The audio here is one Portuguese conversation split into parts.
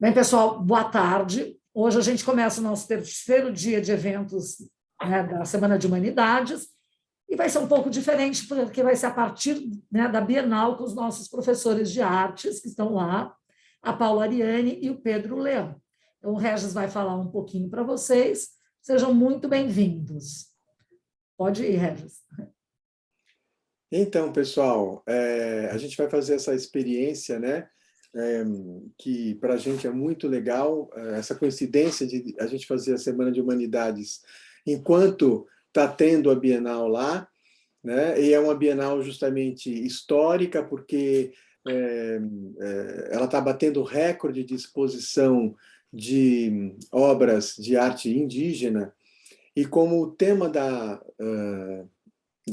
Bem, pessoal, boa tarde. Hoje a gente começa o nosso terceiro dia de eventos, né, da Semana de Humanidades, e vai ser um pouco diferente, porque vai ser a partir, né, da Bienal, com os nossos professores de artes que estão lá, a Paula Ariane e o Pedro Leão. Então, o Regis vai falar um pouquinho para vocês. Sejam muito bem-vindos. Pode ir, Regis. Então, pessoal, a gente vai fazer essa experiência, né? Que para a gente é muito legal, essa coincidência de a gente fazer a Semana de Humanidades enquanto está tendo a Bienal lá, né? E é uma Bienal justamente histórica, porque ela está batendo recorde de exposição de obras de arte indígena, e como o tema da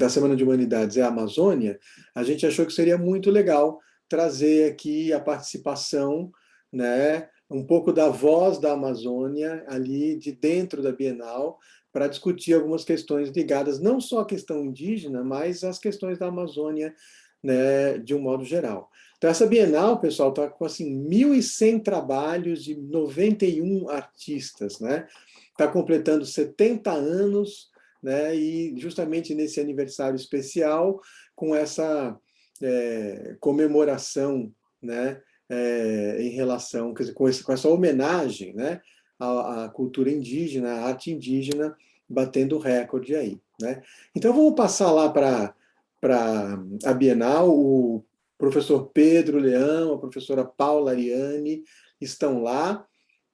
Semana de Humanidades é a Amazônia, a gente achou que seria muito legal trazer aqui a participação, né, um pouco da voz da Amazônia ali de dentro da Bienal, para discutir algumas questões ligadas não só à questão indígena, mas às questões da Amazônia, né, de um modo geral. Então, essa Bienal, pessoal, está com assim, 1.100 trabalhos de 91 artistas, né? Está completando 70 anos, né? E justamente nesse aniversário especial, com essa comemoração, né? Em relação, quer dizer, com essa homenagem, né? À cultura indígena, à arte indígena, batendo recorde aí, né? Então vamos passar lá para a Bienal. O professor Pedro Leão, a professora Paula Ariane estão lá,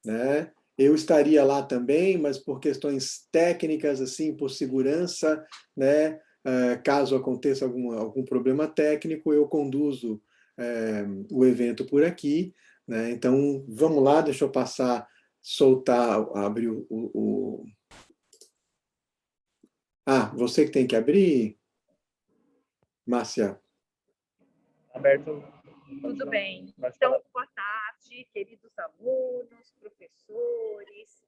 né? Eu estaria lá também, mas por questões técnicas, assim, por segurança, né? Caso aconteça algum problema técnico, eu conduzo o evento por aqui, né? Então, vamos lá, deixa eu passar, soltar, abrir o... Ah, você que tem que abrir, Márcia? Aberto. Tudo bem. Então, boa tarde, queridos alunos, professores,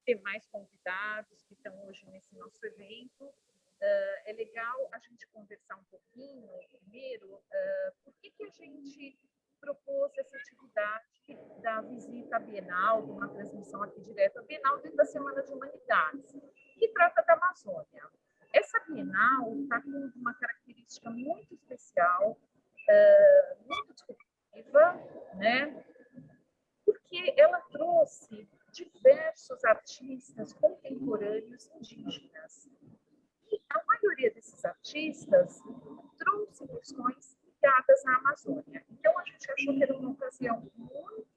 demais convidados que estão hoje nesse nosso evento. É legal a gente conversar um pouquinho, primeiro, por que a gente propôs essa atividade da visita à Bienal, de uma transmissão aqui direto à Bienal dentro da Semana de Humanidades, que trata da Amazônia. Essa Bienal está com uma característica muito especial, muito disruptiva, né? Porque ela trouxe diversos artistas contemporâneos indígenas. E a maioria desses artistas trouxe questões ligadas à Amazônia. Então, a gente achou que era uma ocasião muito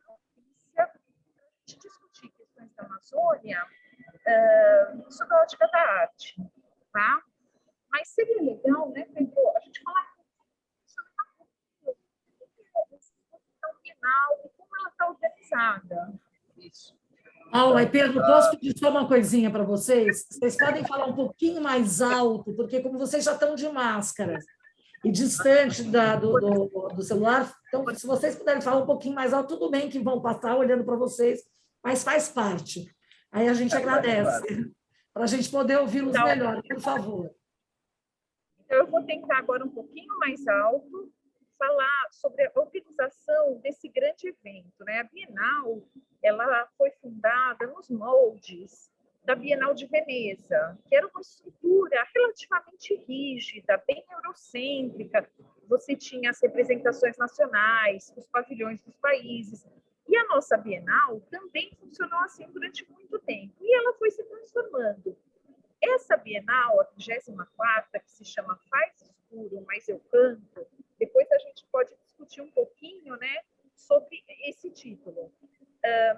propícia para a gente discutir questões da Amazônia sob a ótica da arte, tá? Mas seria legal, né, Pedro, a gente falar sobre a exposição bienal e como ela está organizada. Isso. Paula e Pedro, posso pedir só uma coisinha para vocês? Vocês podem falar um pouquinho mais alto, porque como vocês já estão de máscara e distante do celular, então, se vocês puderem falar um pouquinho mais alto, tudo bem que vão passar olhando para vocês, mas faz parte. Aí a gente agradece, para a gente poder ouvi-los melhor, por favor. Então, eu vou tentar agora um pouquinho mais alto falar sobre a organização desse grande evento, né? A Bienal, ela foi fundada nos moldes da Bienal de Veneza, que era uma estrutura relativamente rígida, bem eurocêntrica. Você tinha as representações nacionais, os pavilhões dos países. E a nossa Bienal também funcionou assim durante muito tempo. E ela foi se transformando. Essa Bienal, a 34ª, que se chama Faz Escuro, Mas Eu Canto, depois a gente pode discutir um pouquinho, né, sobre esse título.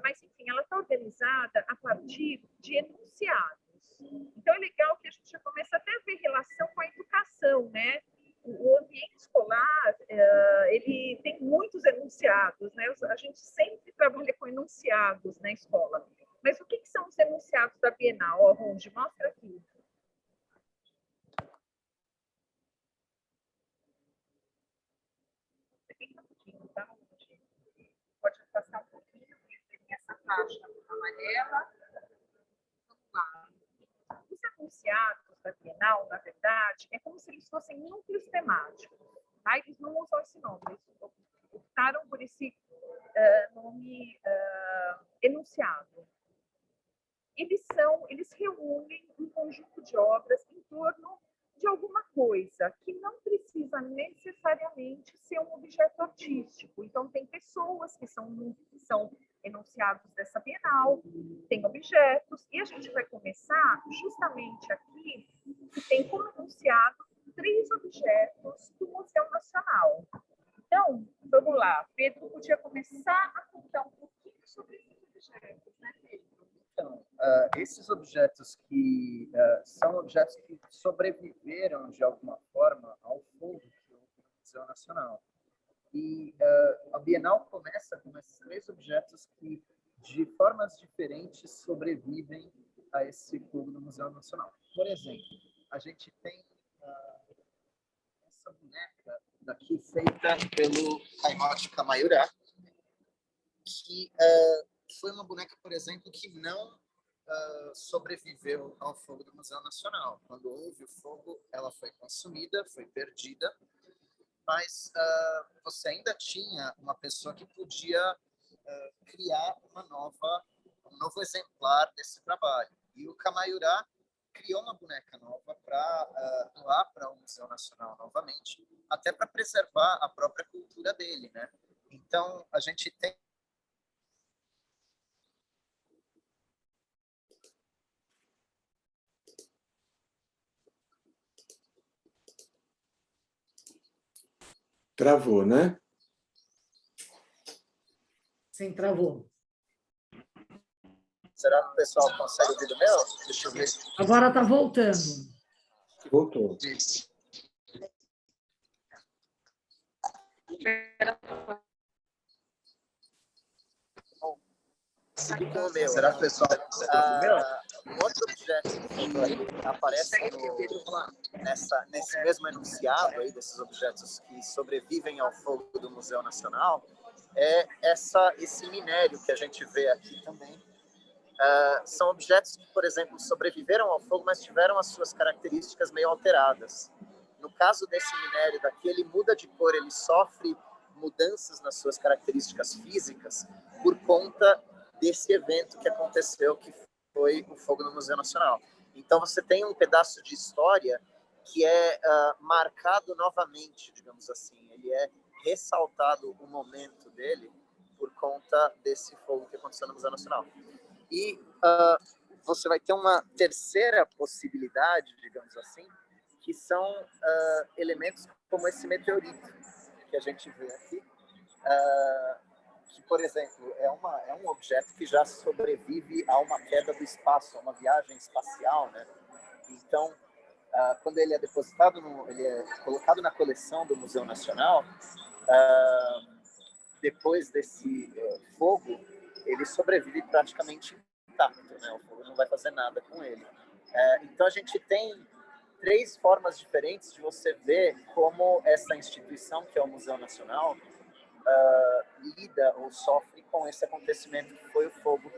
Mas, enfim, ela está organizada a partir de enunciados. Então, é legal que a gente já começa até a ver relação com a educação, né? O ambiente escolar, ele tem muitos enunciados, né? A gente sempre trabalha com enunciados na escola. Mas o que são os enunciados da Bienal? Ó, Ronde, mostra aqui. Tá? Pode passar um pouquinho, tem essa faixa amarela. Vamos lá. Os enunciados da Bienal, na verdade, é como se eles fossem núcleos temáticos. Tá? Eles não usam esse nome, eles optaram por esse nome enunciado. Eles reúnem um conjunto de obras em torno de alguma coisa que não precisa necessariamente ser um objeto artístico. Então, tem pessoas que são enunciados dessa Bienal, tem objetos, e a gente vai começar justamente aqui, que tem como enunciado 3 objetos do Museu Nacional. Então, vamos lá, Pedro podia começar a contar um pouquinho sobre esses objetos, né, Pedro? Então, esses objetos que são objetos que sobreviveram de alguma forma ao fogo que houve no Museu Nacional. E a Bienal começa com esses 3 objetos que, de formas diferentes, sobrevivem a esse fogo no Museu Nacional. Por exemplo, a gente tem essa boneca daqui feita pelo Kaimochi Kamayura, que foi uma boneca, por exemplo, que não sobreviveu ao fogo do Museu Nacional. Quando houve o fogo, ela foi consumida, foi perdida, mas você ainda tinha uma pessoa que podia criar um novo exemplar desse trabalho. E o Kamayura criou uma boneca nova para doar para o Museu Nacional novamente, até para preservar a própria cultura dele, né? Então, a gente tem Travou, né? Sim, travou. Será que o pessoal consegue ouvir do meu? Deixa eu ver. Agora está voltando. Voltou. Seguir com o meu. Será que o pessoal consegue ouvir o meu? Um outro objeto que aparece nesse mesmo enunciado aí desses objetos que sobrevivem ao fogo do Museu Nacional é esse minério que a gente vê aqui também. São objetos que, por exemplo, sobreviveram ao fogo, mas tiveram as suas características meio alteradas. No caso desse minério daqui, ele muda de cor, ele sofre mudanças nas suas características físicas por conta desse evento que aconteceu, que foi o fogo no Museu Nacional. Então, você tem um pedaço de história que é marcado novamente, digamos assim. Ele é ressaltado o momento dele por conta desse fogo que aconteceu no Museu Nacional. E você vai ter uma terceira possibilidade, digamos assim, que são elementos como esse meteorito que a gente vê aqui, que, por exemplo, é um objeto que já sobrevive a uma queda do espaço, a uma viagem espacial, né? Então, quando ele é depositado, ele é colocado na coleção do Museu Nacional, depois desse fogo, ele sobrevive praticamente intacto, né? O fogo não vai fazer nada com ele. Então, a gente tem 3 formas diferentes de você ver como essa instituição, que é o Museu Nacional, lida ou sofre com esse acontecimento que foi o fogo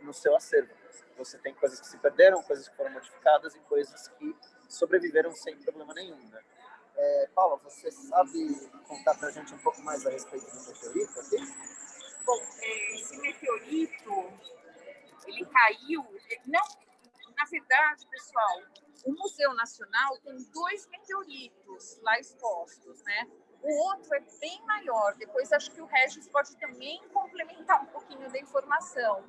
no seu acervo. Você tem coisas que se perderam, coisas que foram modificadas e coisas que sobreviveram sem problema nenhum, né? Paula, você sabe contar para a gente um pouco mais a respeito do meteorito aqui? Bom, esse meteorito, ele caiu... Não, na verdade, pessoal, o Museu Nacional tem 2 meteoritos lá expostos, né? O outro é bem maior. Depois, acho que o Regis pode também complementar um pouquinho da informação.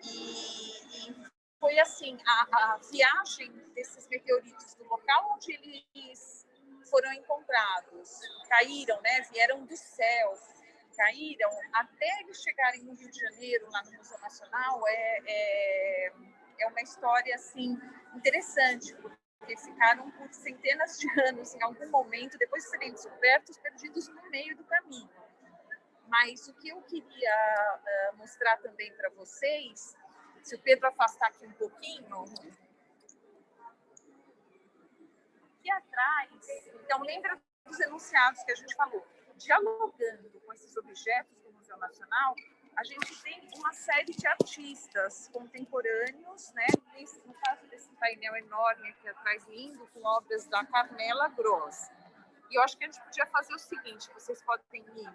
E foi assim, a viagem desses meteoritos do local onde eles foram encontrados, caíram, né? Vieram do céu, caíram, até eles chegarem no Rio de Janeiro, lá no Museu Nacional, é uma história assim interessante, porque ficaram por centenas de anos, em algum momento, depois de serem descobertos, perdidos no meio do caminho. Mas o que eu queria mostrar também para vocês, se o Pedro afastar aqui um pouquinho, aqui atrás, então lembra dos enunciados que a gente falou, dialogando com esses objetos do Museu Nacional, a gente tem uma série de artistas contemporâneos, né? No caso desse painel enorme aqui atrás, lindo, com obras da Carmela Gross. E eu acho que a gente podia fazer o seguinte, vocês podem ir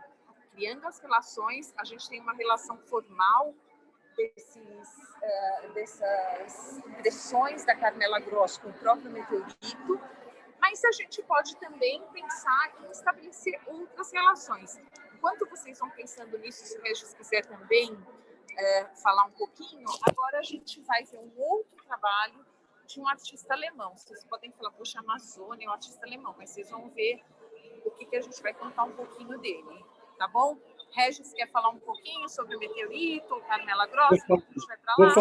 criando as relações, a gente tem uma relação formal dessas impressões da Carmela Gross com o próprio meteorito, mas a gente pode também pensar em estabelecer outras relações. Enquanto vocês vão pensando nisso, se o Regis quiser também falar um pouquinho, agora a gente vai ver um outro trabalho de um artista alemão. Vocês podem falar, poxa, Amazônia é um artista alemão, mas vocês vão ver o que a gente vai contar um pouquinho dele, tá bom? Regis quer falar um pouquinho sobre o meteorito, Carmela Gross, a gente vai para lá.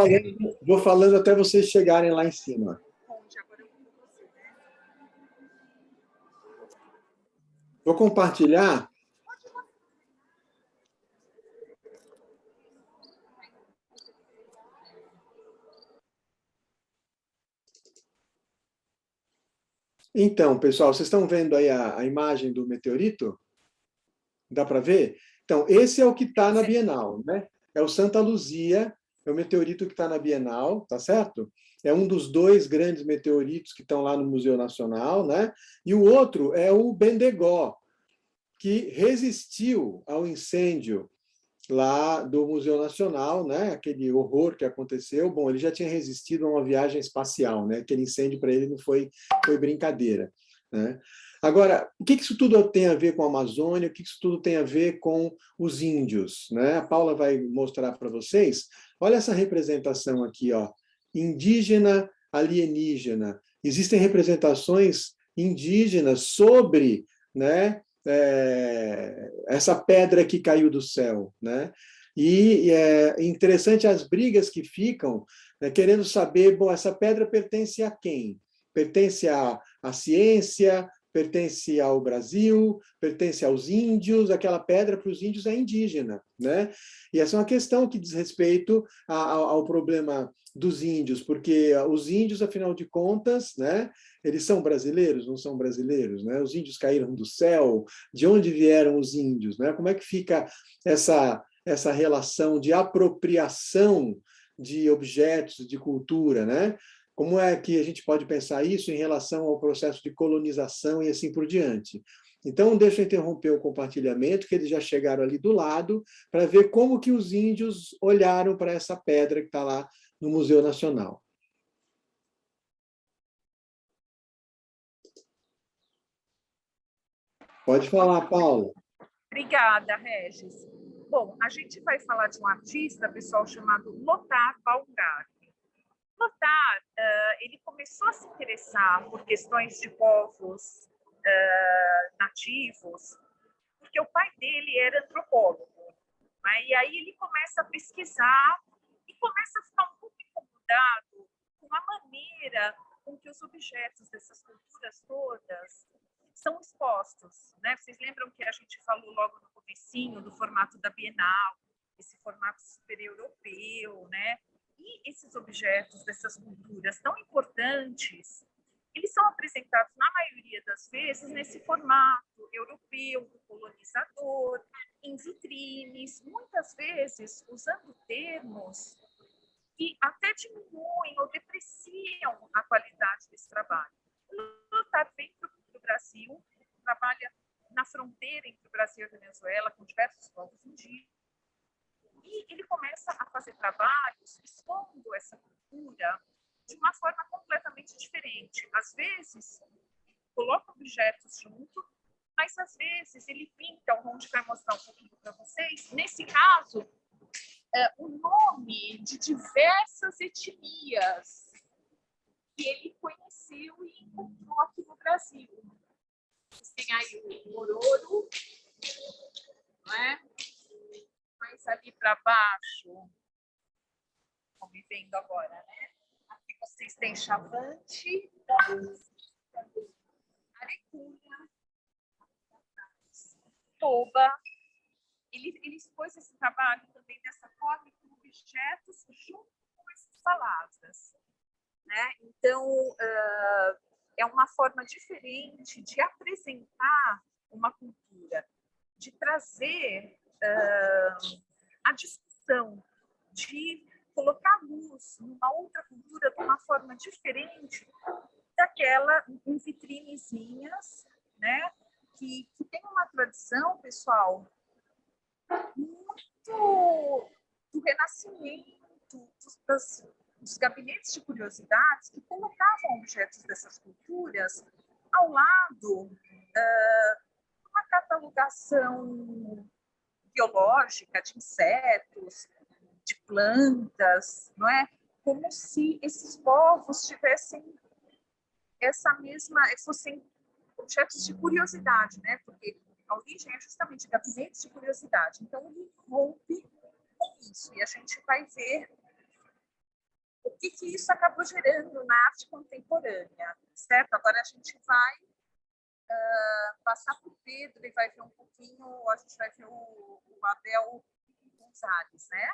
Vou falando até vocês chegarem lá em cima. Agora eu vou com você, né? Vou compartilhar. Então, pessoal, vocês estão vendo aí a imagem do meteorito? Dá para ver? Então, esse é o que está na Bienal, né? É o Santa Luzia, é o meteorito que está na Bienal, tá certo? É um dos 2 grandes meteoritos que estão lá no Museu Nacional, né? E o outro é o Bendegó, que resistiu ao incêndio lá do Museu Nacional, né? Aquele horror que aconteceu. Bom, ele já tinha resistido a uma viagem espacial, né? Aquele incêndio para ele não foi brincadeira, né? Agora, o que isso tudo tem a ver com a Amazônia? O que isso tudo tem a ver com os índios, né? A Paula vai mostrar para vocês. Olha essa representação aqui, ó. Indígena, alienígena. Existem representações indígenas sobre, né, essa pedra que caiu do céu, né? E é interessante as brigas que ficam, né, querendo saber, bom, essa pedra pertence a quem? Pertence à ciência, pertence ao Brasil, pertence aos índios, aquela pedra para os índios é indígena, né? E essa é uma questão que diz respeito ao problema dos índios, porque os índios, afinal de contas, né, eles são brasileiros, não são brasileiros, né? Os índios caíram do céu, de onde vieram os índios, né? Como é que fica essa relação de apropriação de objetos, de cultura, né? Como é que a gente pode pensar isso em relação ao processo de colonização e assim por diante? Então, deixa eu interromper o compartilhamento, que eles já chegaram ali do lado, para ver como que os índios olharam para essa pedra que está lá no Museu Nacional. Pode falar, Paula. Obrigada, Regis. Bom, a gente vai falar de um artista, pessoal, chamado Lothar Baumgarten. Lothar, ele começou a se interessar por questões de povos nativos, porque o pai dele era antropólogo, né? E aí ele começa a pesquisar e começa a ficar um pouco incomodado com a maneira com que os objetos dessas culturas todas são expostos, né? Vocês lembram que a gente falou logo no comecinho do formato da Bienal, esse formato super europeu, né? E esses objetos dessas culturas tão importantes, eles são apresentados, na maioria das vezes, nesse formato europeu, do colonizador, em vitrines, muitas vezes usando termos que até diminuem ou depreciam a qualidade desse trabalho. O Lothar vem para o Brasil, trabalha na fronteira entre o Brasil e a Venezuela, com diversos povos indígenas, e ele começa a fazer trabalhos expondo essa cultura de uma forma completamente diferente. Às vezes, coloca objetos junto, mas às vezes ele pinta, o Ron vai mostrar um pouquinho para vocês, nesse caso, o nome de diversas etnias que ele conheceu e encontrou aqui no Brasil. Tem aí o Mororo, né? Mais ali para baixo, estão me vendo agora, né? Aqui vocês têm Chavante, Arecunha, Toba. Ele expôs esse trabalho também dessa forma, com objetos junto com essas palavras, né? Então, é uma forma diferente de apresentar uma cultura, de trazer a discussão, de colocar luz numa outra cultura de uma forma diferente daquela em vitrinezinhas, né? Que tem uma tradição, pessoal, renascimento dos gabinetes de curiosidades que colocavam objetos dessas culturas ao lado de uma catalogação biológica de insetos, de plantas, não é? Como se esses povos tivessem fossem objetos de curiosidade, né? Porque a origem é justamente gabinetes de curiosidade. Então, ele rompe com isso. E a gente vai ver o que isso acabou gerando na arte contemporânea, certo? Agora a gente vai passar para o Pedro e vai ver um pouquinho, a gente vai ver o Abel Gonzalez, né?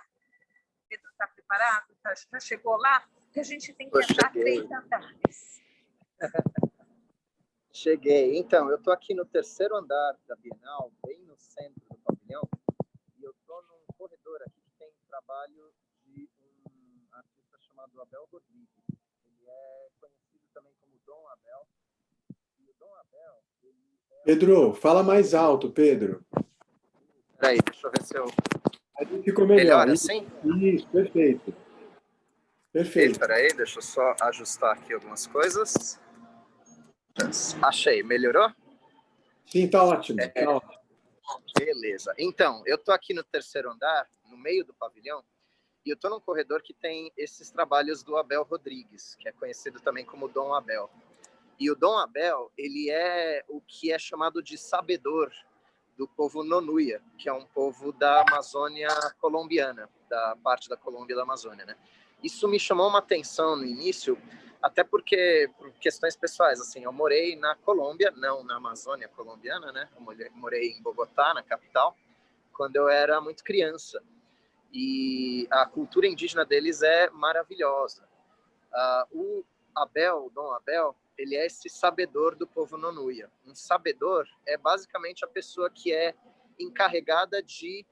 Pedro está preparado? Já chegou lá? Porque a gente tem que andar 3 andares. Cheguei. Então, eu estou aqui no 3º andar da Bienal, bem no centro do pavilhão, e eu estou num corredor aqui que tem trabalho de um artista chamado Abel Rodrigues. Ele é conhecido também como Dom Abel. E o Dom Abel, ele é... Pedro, fala mais alto, Pedro. Peraí, deixa eu ver se eu... Aí ficou melhor. assim? Isso, perfeito. Perfeito. Peraí, deixa eu só ajustar aqui algumas coisas. Achei, melhorou? Sim, tá ótimo. Tá ótimo. Beleza. Então, eu tô aqui no 3º andar, no meio do pavilhão, e eu tô num corredor que tem esses trabalhos do Abel Rodrigues, que é conhecido também como Dom Abel. E o Dom Abel, ele é o que é chamado de sabedor do povo Nonuia, que é um povo da Amazônia colombiana, da parte da Colômbia da Amazônia, né? Isso me chamou uma atenção no início, até porque, por questões pessoais, assim, eu morei na Colômbia, não na Amazônia colombiana, né? Eu morei em Bogotá, na capital, quando eu era muito criança. E a cultura indígena deles é maravilhosa. O Dom Abel, ele é esse sabedor do povo Nonuia. Um sabedor é basicamente a pessoa que é encarregada de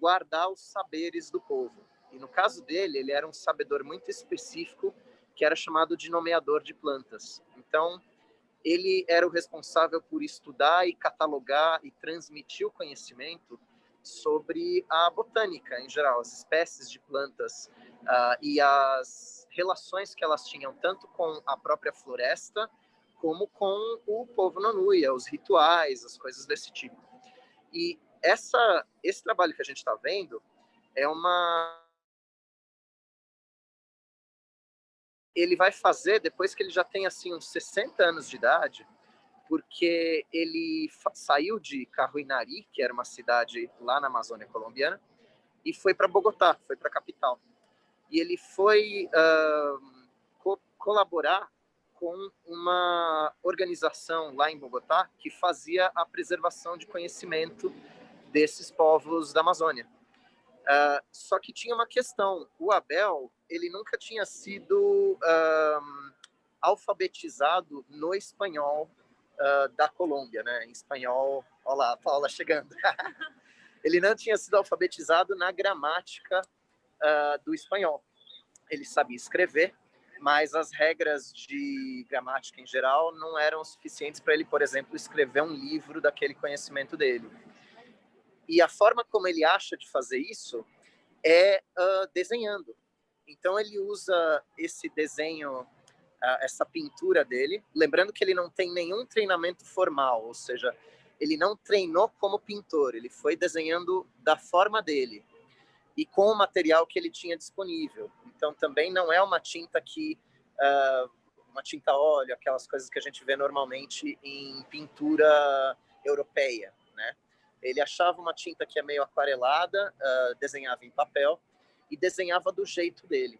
guardar os saberes do povo. E no caso dele, ele era um sabedor muito específico, que era chamado de nomeador de plantas. Então, ele era o responsável por estudar e catalogar e transmitir o conhecimento sobre a botânica em geral, as espécies de plantas e as relações que elas tinham tanto com a própria floresta como com o povo Nonuia, os rituais, as coisas desse tipo. E esse trabalho que a gente está vendo é ele vai fazer depois que ele já tem assim uns 60 anos de idade, porque ele saiu de Cajuinari, que era uma cidade lá na Amazônia colombiana, e foi para Bogotá, foi para a capital. E ele foi colaborar com uma organização lá em Bogotá que fazia a preservação de conhecimento desses povos da Amazônia. Só que tinha uma questão. O Abel, ele nunca tinha sido alfabetizado no espanhol da Colômbia, né? Em espanhol, olha lá, a Paula chegando. Ele não tinha sido alfabetizado na gramática do espanhol. Ele sabia escrever, mas as regras de gramática em geral não eram suficientes para ele, por exemplo, escrever um livro daquele conhecimento dele. E a forma como ele acha de fazer isso é desenhando. Então ele usa esse desenho, essa pintura dele, lembrando que ele não tem nenhum treinamento formal, ou seja, ele não treinou como pintor, ele foi desenhando da forma dele e com o material que ele tinha disponível. Então também não é uma tinta uma tinta a óleo, aquelas coisas que a gente vê normalmente em pintura europeia, né? Ele achava uma tinta que é meio aquarelada, desenhava em papel e desenhava do jeito dele.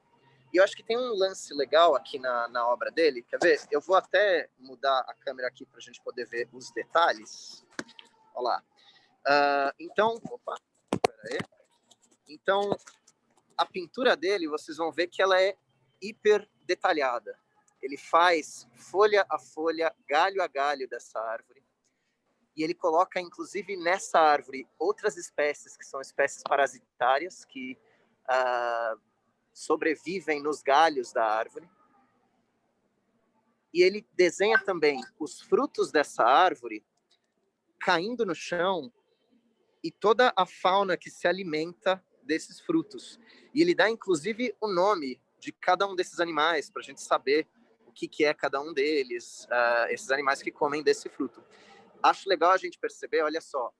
E eu acho que tem um lance legal aqui na obra dele. Quer ver? Eu vou até mudar a câmera aqui para a gente poder ver os detalhes. Olha lá. Então, peraí. Então, a pintura dele, vocês vão ver que ela é hiper detalhada. Ele faz folha a folha, galho a galho dessa árvore. E ele coloca, inclusive, nessa árvore outras espécies, que são espécies parasitárias, que sobrevivem nos galhos da árvore. E ele desenha também os frutos dessa árvore caindo no chão e toda a fauna que se alimenta desses frutos. E ele dá, inclusive, o nome de cada um desses animais, para a gente saber o que é cada um deles, esses animais que comem desse fruto. Acho legal a gente perceber, olha só,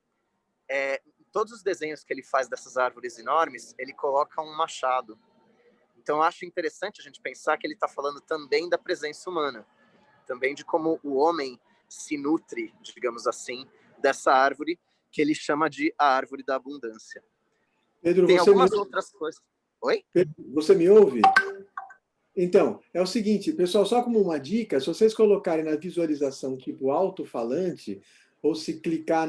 todos os desenhos que ele faz dessas árvores enormes, ele coloca um machado. Então, eu acho interessante a gente pensar que ele está falando também da presença humana, também de como o homem se nutre, digamos assim, dessa árvore que ele chama de a árvore da abundância. Pedro, tem algumas outras coisas. Oi? Pedro, você me ouve? Então, é o seguinte, pessoal, só como uma dica, se vocês colocarem na visualização tipo alto-falante, ou se clicar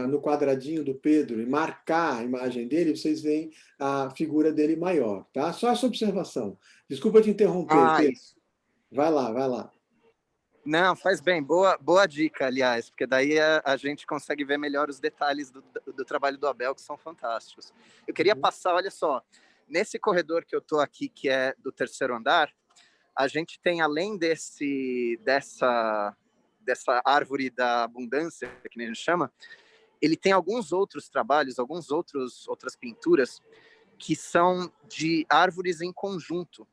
no quadradinho do Pedro e marcar a imagem dele, vocês veem a figura dele maior, tá? Só essa observação. Desculpa te interromper, Pedro. Isso. Vai lá. Não, faz bem. Boa dica, aliás, porque daí a gente consegue ver melhor os detalhes do trabalho do Abel, que são fantásticos. Eu queria passar, olha só, nesse corredor que eu estou aqui, que é do 3º andar, a gente tem, além dessa árvore da abundância, que a gente chama, ele tem alguns outros trabalhos, outras pinturas, que são de árvores em conjunto.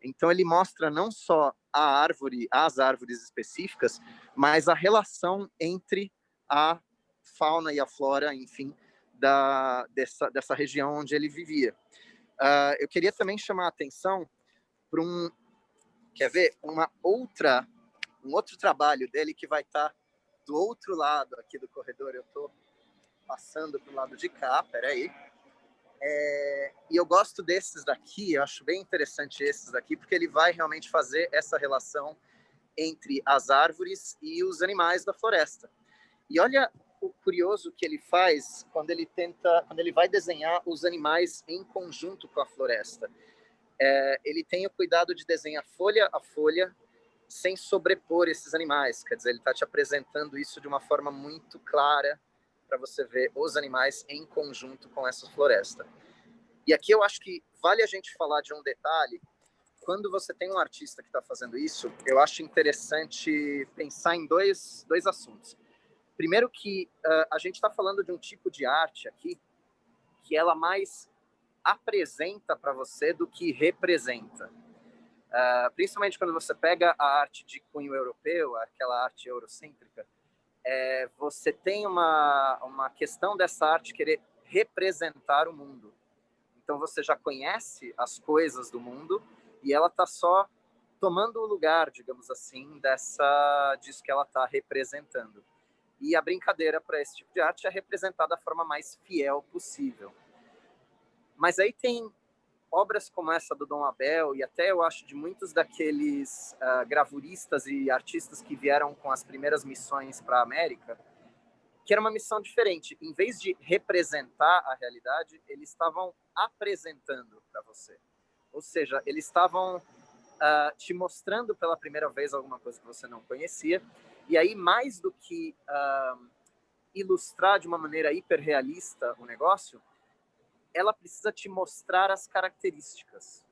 Então, ele mostra não só as árvores específicas, mas a relação entre a fauna e a flora, enfim, dessa região onde ele vivia. Eu queria também chamar a atenção para um outro trabalho dele que vai estar do outro lado aqui do corredor. Eu estou passando para o lado de cá, peraí. E eu gosto desses daqui, eu acho bem interessante esses daqui, porque ele vai realmente fazer essa relação entre as árvores e os animais da floresta. E olha o curioso que ele faz quando ele vai desenhar os animais em conjunto com a floresta. Ele tem o cuidado de desenhar folha a folha, sem sobrepor esses animais. Quer dizer, ele está te apresentando isso de uma forma muito clara, para você ver os animais em conjunto com essa floresta. E aqui eu acho que vale a gente falar de um detalhe. Quando você tem um artista que está fazendo isso, eu acho interessante pensar em dois assuntos. Primeiro que a gente está falando de um tipo de arte aqui que ela mais apresenta para você do que representa. Principalmente quando você pega a arte de cunho europeu, aquela arte eurocêntrica, você tem uma questão dessa arte querer representar o mundo. Então você já conhece as coisas do mundo e ela está só tomando o lugar, digamos assim, disso que ela está representando. E a brincadeira para esse tipo de arte é representar da forma mais fiel possível. Mas aí tem obras como essa do Dom Abel, e até eu acho de muitos daqueles gravuristas e artistas que vieram com as primeiras missões para a América, que era uma missão diferente. Em vez de representar a realidade, eles estavam apresentando para você. Ou seja, eles estavam te mostrando pela primeira vez alguma coisa que você não conhecia, e aí, mais do que ilustrar de uma maneira hiperrealista o negócio, ela precisa te mostrar as características.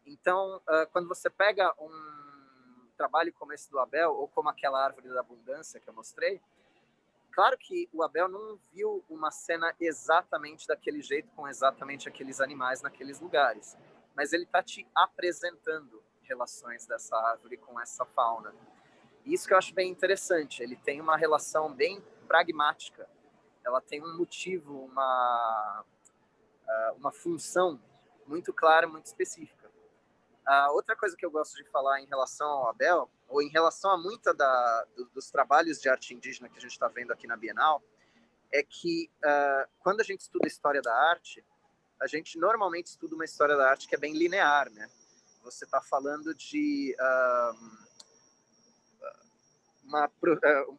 Então, quando você pega um trabalho como esse do Abel, ou como aquela árvore da abundância que eu mostrei, claro que o Abel não viu uma cena exatamente daquele jeito, com exatamente aqueles animais naqueles lugares, mas ele está te apresentando relações dessa árvore com essa fauna. Isso que eu acho bem interessante, ele tem uma relação bem pragmática, ela tem um motivo, uma função muito clara, muito específica. Outra coisa que eu gosto de falar em relação ao Abel, ou em relação a muita dos trabalhos de arte indígena que a gente está vendo aqui na Bienal, é que quando a gente estuda a história da arte, a gente normalmente estuda uma história da arte que é bem linear, né? Você está falando de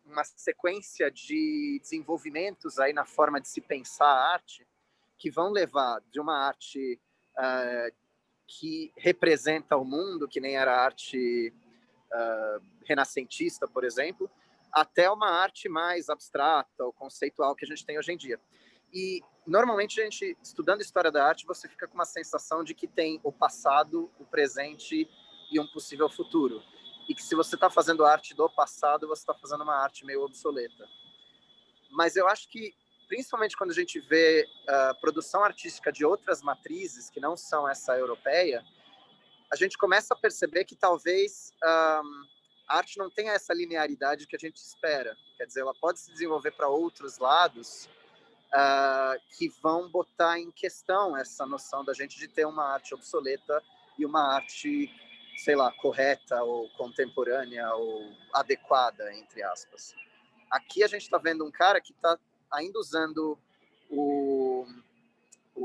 uma sequência de desenvolvimentos aí na forma de se pensar a arte, que vão levar de uma arte que representa o mundo, que nem era a arte renascentista, por exemplo, até uma arte mais abstrata ou conceitual que a gente tem hoje em dia. E, normalmente, a gente, estudando história da arte, você fica com uma sensação de que tem o passado, o presente e um possível futuro. E que se você está fazendo arte do passado, você está fazendo uma arte meio obsoleta. Mas eu acho que, principalmente quando a gente vê produção artística de outras matrizes, que não são essa europeia, a gente começa a perceber que talvez a arte não tenha essa linearidade que a gente espera. Quer dizer, ela pode se desenvolver para outros lados que vão botar em questão essa noção da gente de ter uma arte obsoleta e uma arte, sei lá, correta ou contemporânea ou adequada, entre aspas. Aqui a gente está vendo um cara que está ainda usando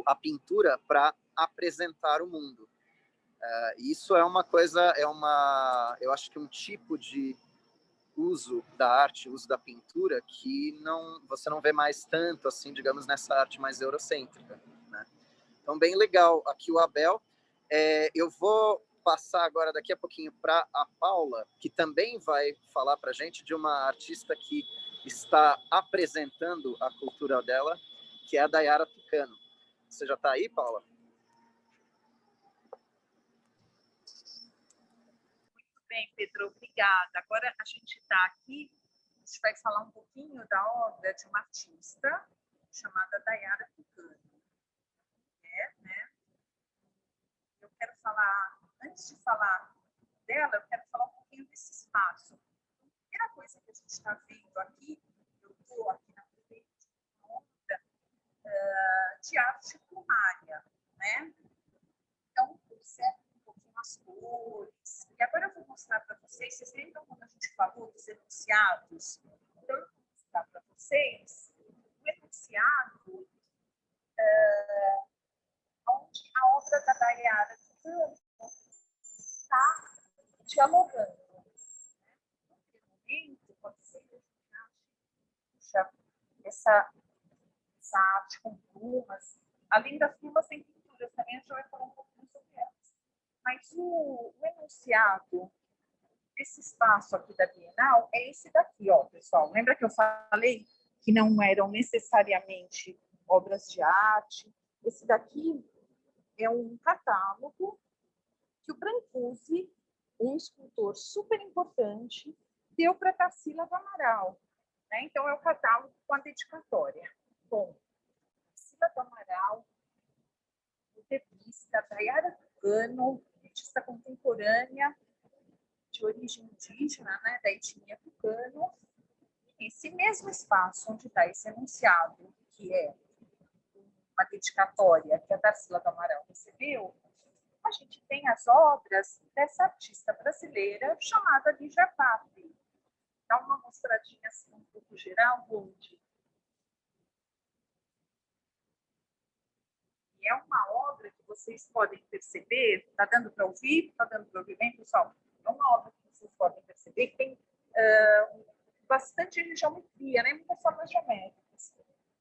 a pintura para apresentar o mundo. Isso é uma coisa, eu acho que um tipo de uso da arte, uso da pintura, que você não vê mais tanto, assim, digamos, nessa arte mais eurocêntrica, né? Então, bem legal aqui o Abel. Eu vou passar agora, daqui a pouquinho, para a Paula, que também vai falar para a gente de uma artista que está apresentando a cultura dela, que é a Dayara Tucano. Você já está aí, Paula? Bem, Pedro, obrigada. Agora a gente está aqui, a gente vai falar um pouquinho da obra de uma artista chamada Dayara Tucano. Né? Eu quero falar, antes de falar dela, eu quero falar um pouquinho desse espaço. A primeira coisa que a gente está vendo aqui, eu estou aqui na frente de uma obra de arte plumária, né? Então, observe um pouquinho as cores. E agora eu vou mostrar para vocês lembram quando a gente falou dos enunciados? Então, eu vou mostrar para vocês o enunciado onde a obra da Dayara está dialogando. No primeiro momento, pode ser que a gente essa arte com plumas. Além das plumas, tem pinturas também, a gente vai falar um pouquinho sobre elas. Mas o enunciado desse espaço aqui da Bienal é esse daqui, ó, pessoal. Lembra que eu falei que não eram necessariamente obras de arte? Esse daqui é um catálogo que o Brancusi, um escultor super importante, deu para Tarsila do Amaral. Né? Então, é o catálogo com a dedicatória. Bom, Tarsila do Amaral, revista, Dayara Tucano, artista contemporânea, de origem indígena, né, da etnia tucano. Esse mesmo espaço onde está esse enunciado, que é uma dedicatória que a Tarsila do Amaral recebeu, a gente tem as obras dessa artista brasileira chamada Lígia Pape. Dá uma mostradinha assim, um pouco geral, onde é uma obra que vocês podem perceber, está dando para ouvir? Está dando para ouvir bem, pessoal? É uma obra que vocês podem perceber que tem bastante geometria, né? Muitas formas geométricas.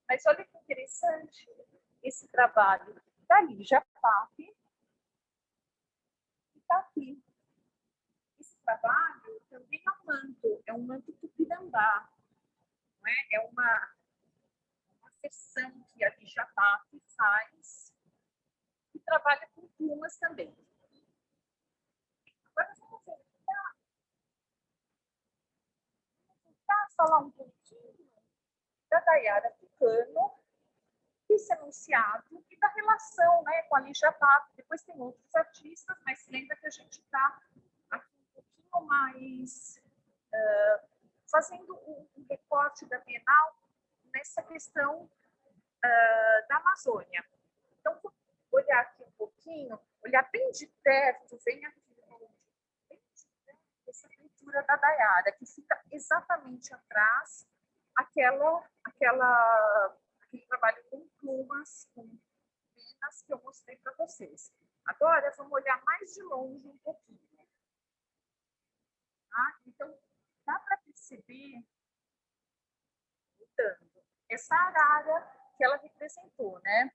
Mas olha que interessante esse trabalho da Lígia Pape, que está aqui. Esse trabalho também é um manto tupinambá. Não é? É uma sessão que a Lígia Pape faz e trabalha com plumas também. Agora vamos tentar falar um pouquinho da Dayara Tucano, desse enunciado e da relação, né, com a Lígia Pape. Depois tem outros artistas, mas lembra que a gente está aqui um pouquinho mais fazendo um recorte da Bienal nessa questão da Amazônia. Então, vou olhar aqui um pouquinho, olhar bem de perto, bem aqui, bem de perto, essa pintura da Dayara, que fica exatamente atrás aquele trabalho com plumas, com penas que eu mostrei para vocês. Agora, vamos olhar mais de longe um pouquinho. Tá? Então, dá para perceber essa arara que ela representou, né?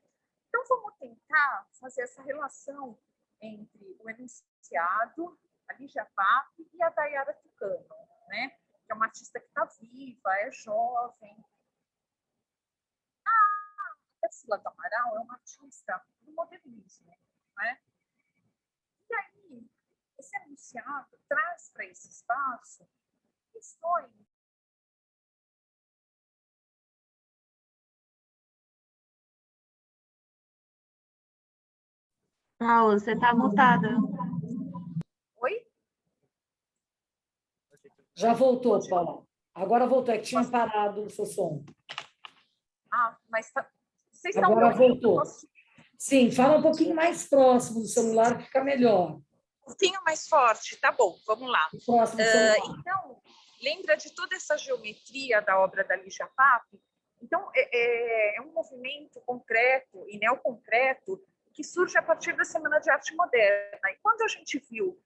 Então, vamos tentar fazer essa relação entre o enunciado, a Lígia Pape e a Dayara Tucano, né? Que é uma artista que está viva, é jovem. A Tarsila do Amaral é uma artista do modernismo, né? E aí, esse enunciado traz para esse espaço questões Paula, você está mutada. Oi? Já voltou, Paula. Agora voltou, é que tinha parado o seu som. Mas vocês estão Agora me ouvindo? voltou. Sim, fala um pouquinho mais próximo do celular, que fica melhor. Um pouquinho mais forte, tá bom, vamos lá. Próximo do celular. Então, lembra de toda essa geometria da obra da Lígia Pape? Então, é um movimento concreto e neoconcreto que surge a partir da Semana de Arte Moderna. E quando a gente viu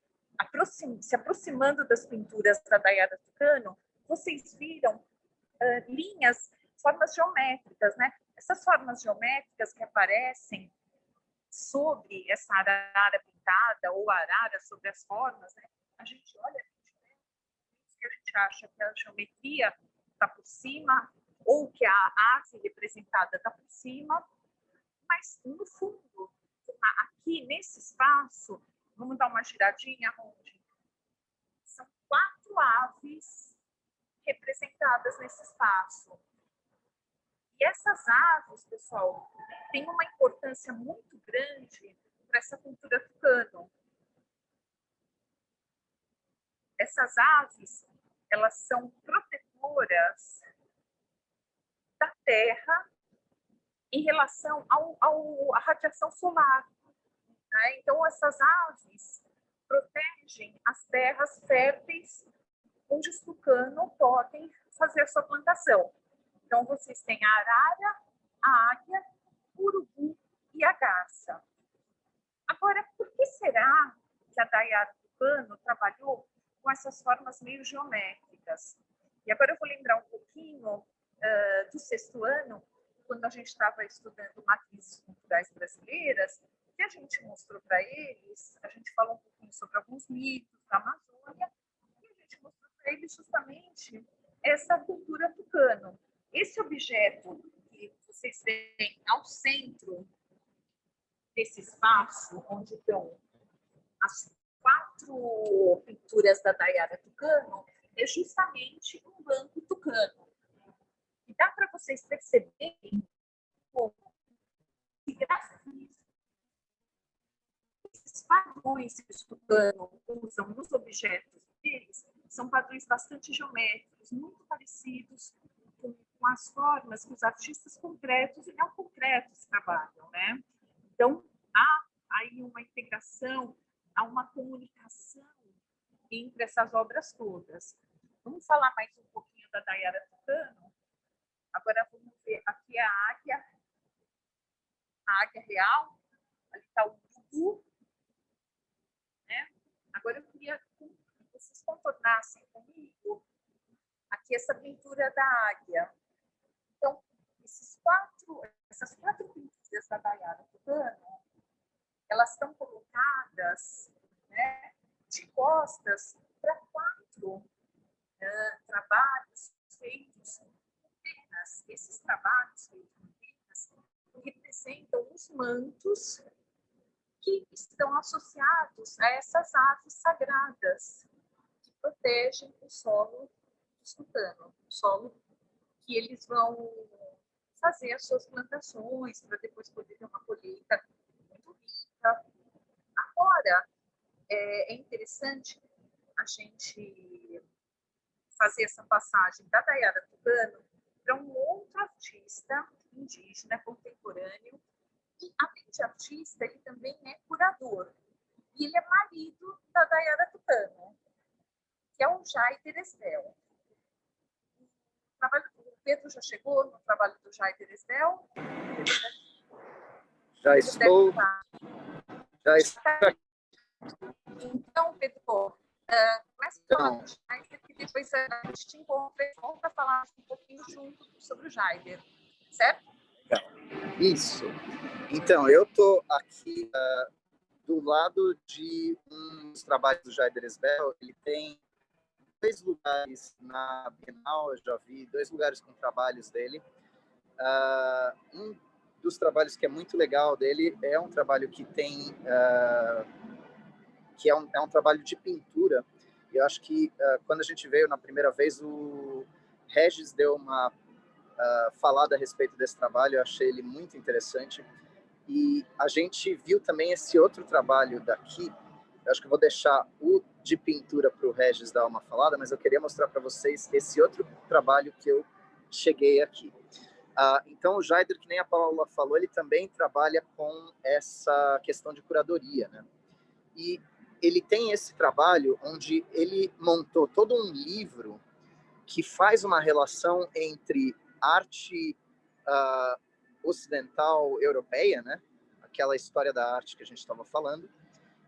se aproximando das pinturas da Dayara Tucano, vocês viram linhas, formas geométricas, né? Essas formas geométricas que aparecem sobre essa arara pintada ou arara sobre as formas, né? A gente olha, que a gente acha que a geometria está por cima ou que a arte representada está por cima, mas no fundo, aqui nesse espaço, vamos dar uma giradinha, onde são 4 aves representadas nesse espaço. E essas aves, pessoal, têm uma importância muito grande para essa cultura tucano. Essas aves, elas são protetoras da Terra em relação à radiação solar. Né? Então, essas aves protegem as terras férteis onde os tucanos podem fazer a sua plantação. Então, vocês têm a arara, a águia, o urubu e a garça. Agora, por que será que a Dayara Tucano trabalhou com essas formas meio geométricas? E agora eu vou lembrar um pouquinho do 6º ano, quando a gente estava estudando matrizes culturais brasileiras, que a gente mostrou para eles, a gente falou um pouquinho sobre alguns mitos da Amazônia, e a gente mostrou para eles justamente essa cultura tucano. Esse objeto que vocês veem ao centro desse espaço, onde estão as 4 pinturas da Dayara Tucano, é justamente um banco tucano. E dá para vocês perceberem como se grafismo, esses padrões que os tucanos usam nos objetos deles são padrões bastante geométricos, muito parecidos com as formas que os artistas concretos e não concretos trabalham, né? Então, há aí uma integração, há uma comunicação entre essas obras todas. Vamos falar mais um pouquinho da Dayara Tucano? Agora vamos ver, aqui a águia real, ali está o urubu, né? Agora eu queria que vocês contornassem comigo aqui essa pintura da águia. Então, essas 4 pinturas da Dayara Tucano, elas estão colocadas, né, de costas para 4 trabalhos feitos com penas. Esses trabalhos feitos com penas representam os mantos que estão associados a essas aves sagradas que protegem o solo tucano, o solo que eles vão fazer as suas plantações para depois poder ter uma colheita muito rica. Agora, é interessante a gente fazer essa passagem da Dayara Tucano para um outro artista indígena contemporâneo, e além de artista, ele também é curador. E ele é marido da Dayara Tucano, que é o Jaider Esbel. O Pedro já chegou no trabalho do Jaider Esbel? Já estou. Já estou. Então, Pedro, começa a falar do Jaider, que depois a gente te encontra e volta a falar um pouquinho junto sobre o Jaider, certo? Isso. Então, eu estou aqui do lado de um dos trabalhos do Jaider Esbel. Ele tem 2 lugares na Bienal, eu já vi 2 lugares com trabalhos dele. Um dos trabalhos que é muito legal dele é um trabalho que tem que é um trabalho de pintura. Eu acho que quando a gente veio na primeira vez, o Regis deu uma falada a respeito desse trabalho. Eu achei ele muito interessante. E a gente viu também esse outro trabalho daqui. Eu acho que eu vou deixar o de pintura para o Regis dar uma falada, mas eu queria mostrar para vocês esse outro trabalho que eu cheguei aqui. Então, o Jaider, que nem a Paula falou, ele também trabalha com essa questão de curadoria, né? E ele tem esse trabalho onde ele montou todo um livro que faz uma relação entre arte ocidental europeia, né? Aquela história da arte que a gente estava falando,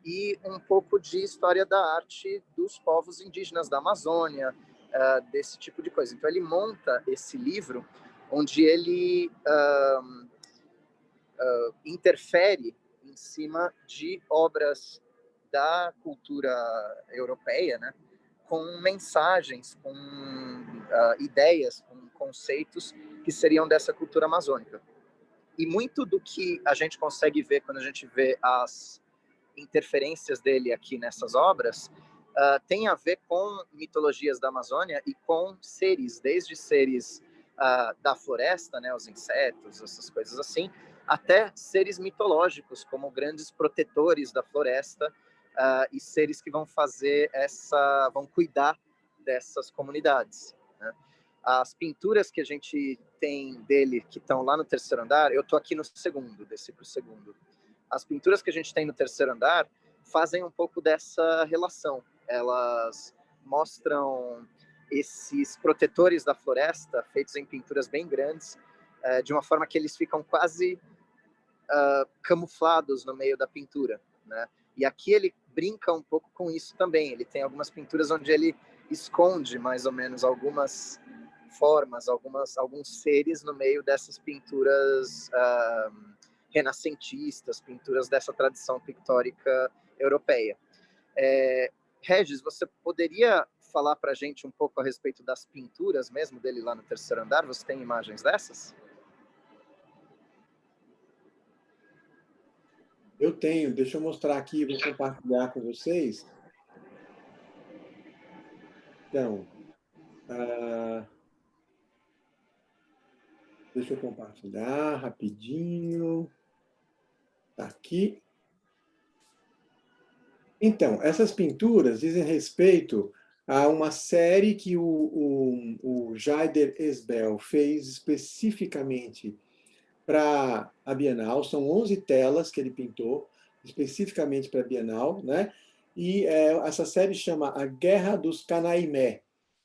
e um pouco de história da arte dos povos indígenas da Amazônia, desse tipo de coisa. Então, ele monta esse livro onde ele interfere em cima de obras da cultura europeia, né, com mensagens, com ideias, com conceitos que seriam dessa cultura amazônica. E muito do que a gente consegue ver quando a gente vê as interferências dele aqui nessas obras tem a ver com mitologias da Amazônia e com seres, desde seres da floresta, né, os insetos, essas coisas assim, até seres mitológicos, como grandes protetores da floresta e seres que vão vão cuidar dessas comunidades, né? As pinturas que a gente tem dele, que estão lá no terceiro andar, eu estou aqui no segundo, desci para o segundo. As pinturas que a gente tem no terceiro andar fazem um pouco dessa relação. Elas mostram esses protetores da floresta, feitos em pinturas bem grandes, de uma forma que eles ficam quase camuflados no meio da pintura, né? E aqui ele brinca um pouco com isso também. Ele tem algumas pinturas onde ele esconde mais ou menos algumas formas, alguns seres no meio dessas pinturas renascentistas, pinturas dessa tradição pictórica europeia. Regis, você poderia falar para a gente um pouco a respeito das pinturas mesmo dele lá no terceiro andar? Você tem imagens dessas? Eu tenho, deixa eu mostrar aqui, vou compartilhar com vocês. Então, deixa eu compartilhar rapidinho. Tá aqui. Então, essas pinturas dizem respeito a uma série que o Jaider Esbel fez especificamente para a Bienal. São 11 telas que ele pintou, especificamente para a Bienal, né? E essa série chama A Guerra dos Canaimé,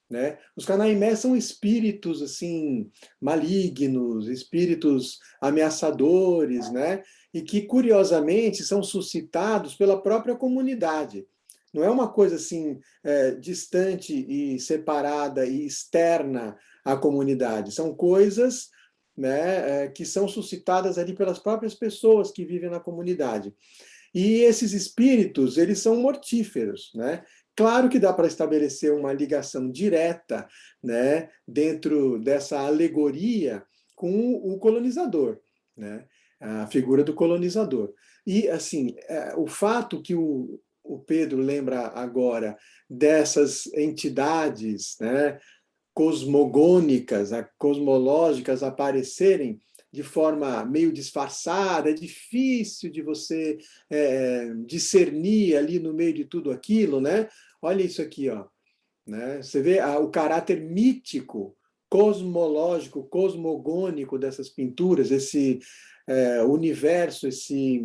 né? Os Canaimé são espíritos assim malignos, espíritos ameaçadores, né? E que curiosamente são suscitados pela própria comunidade. Não é uma coisa assim distante e separada e externa à comunidade. São coisas, né, que são suscitadas ali pelas próprias pessoas que vivem na comunidade. E esses espíritos, eles são mortíferos, né? Claro que dá para estabelecer uma ligação direta, né, dentro dessa alegoria com o colonizador, né? A figura do colonizador. E, assim, o fato que o Pedro lembra agora dessas entidades, né, cosmogônicas, cosmológicas aparecerem de forma meio disfarçada, é difícil de você discernir ali no meio de tudo aquilo, né? Olha isso aqui, ó, né? Você vê o caráter mítico, cosmológico, cosmogônico dessas pinturas, esse universo, esse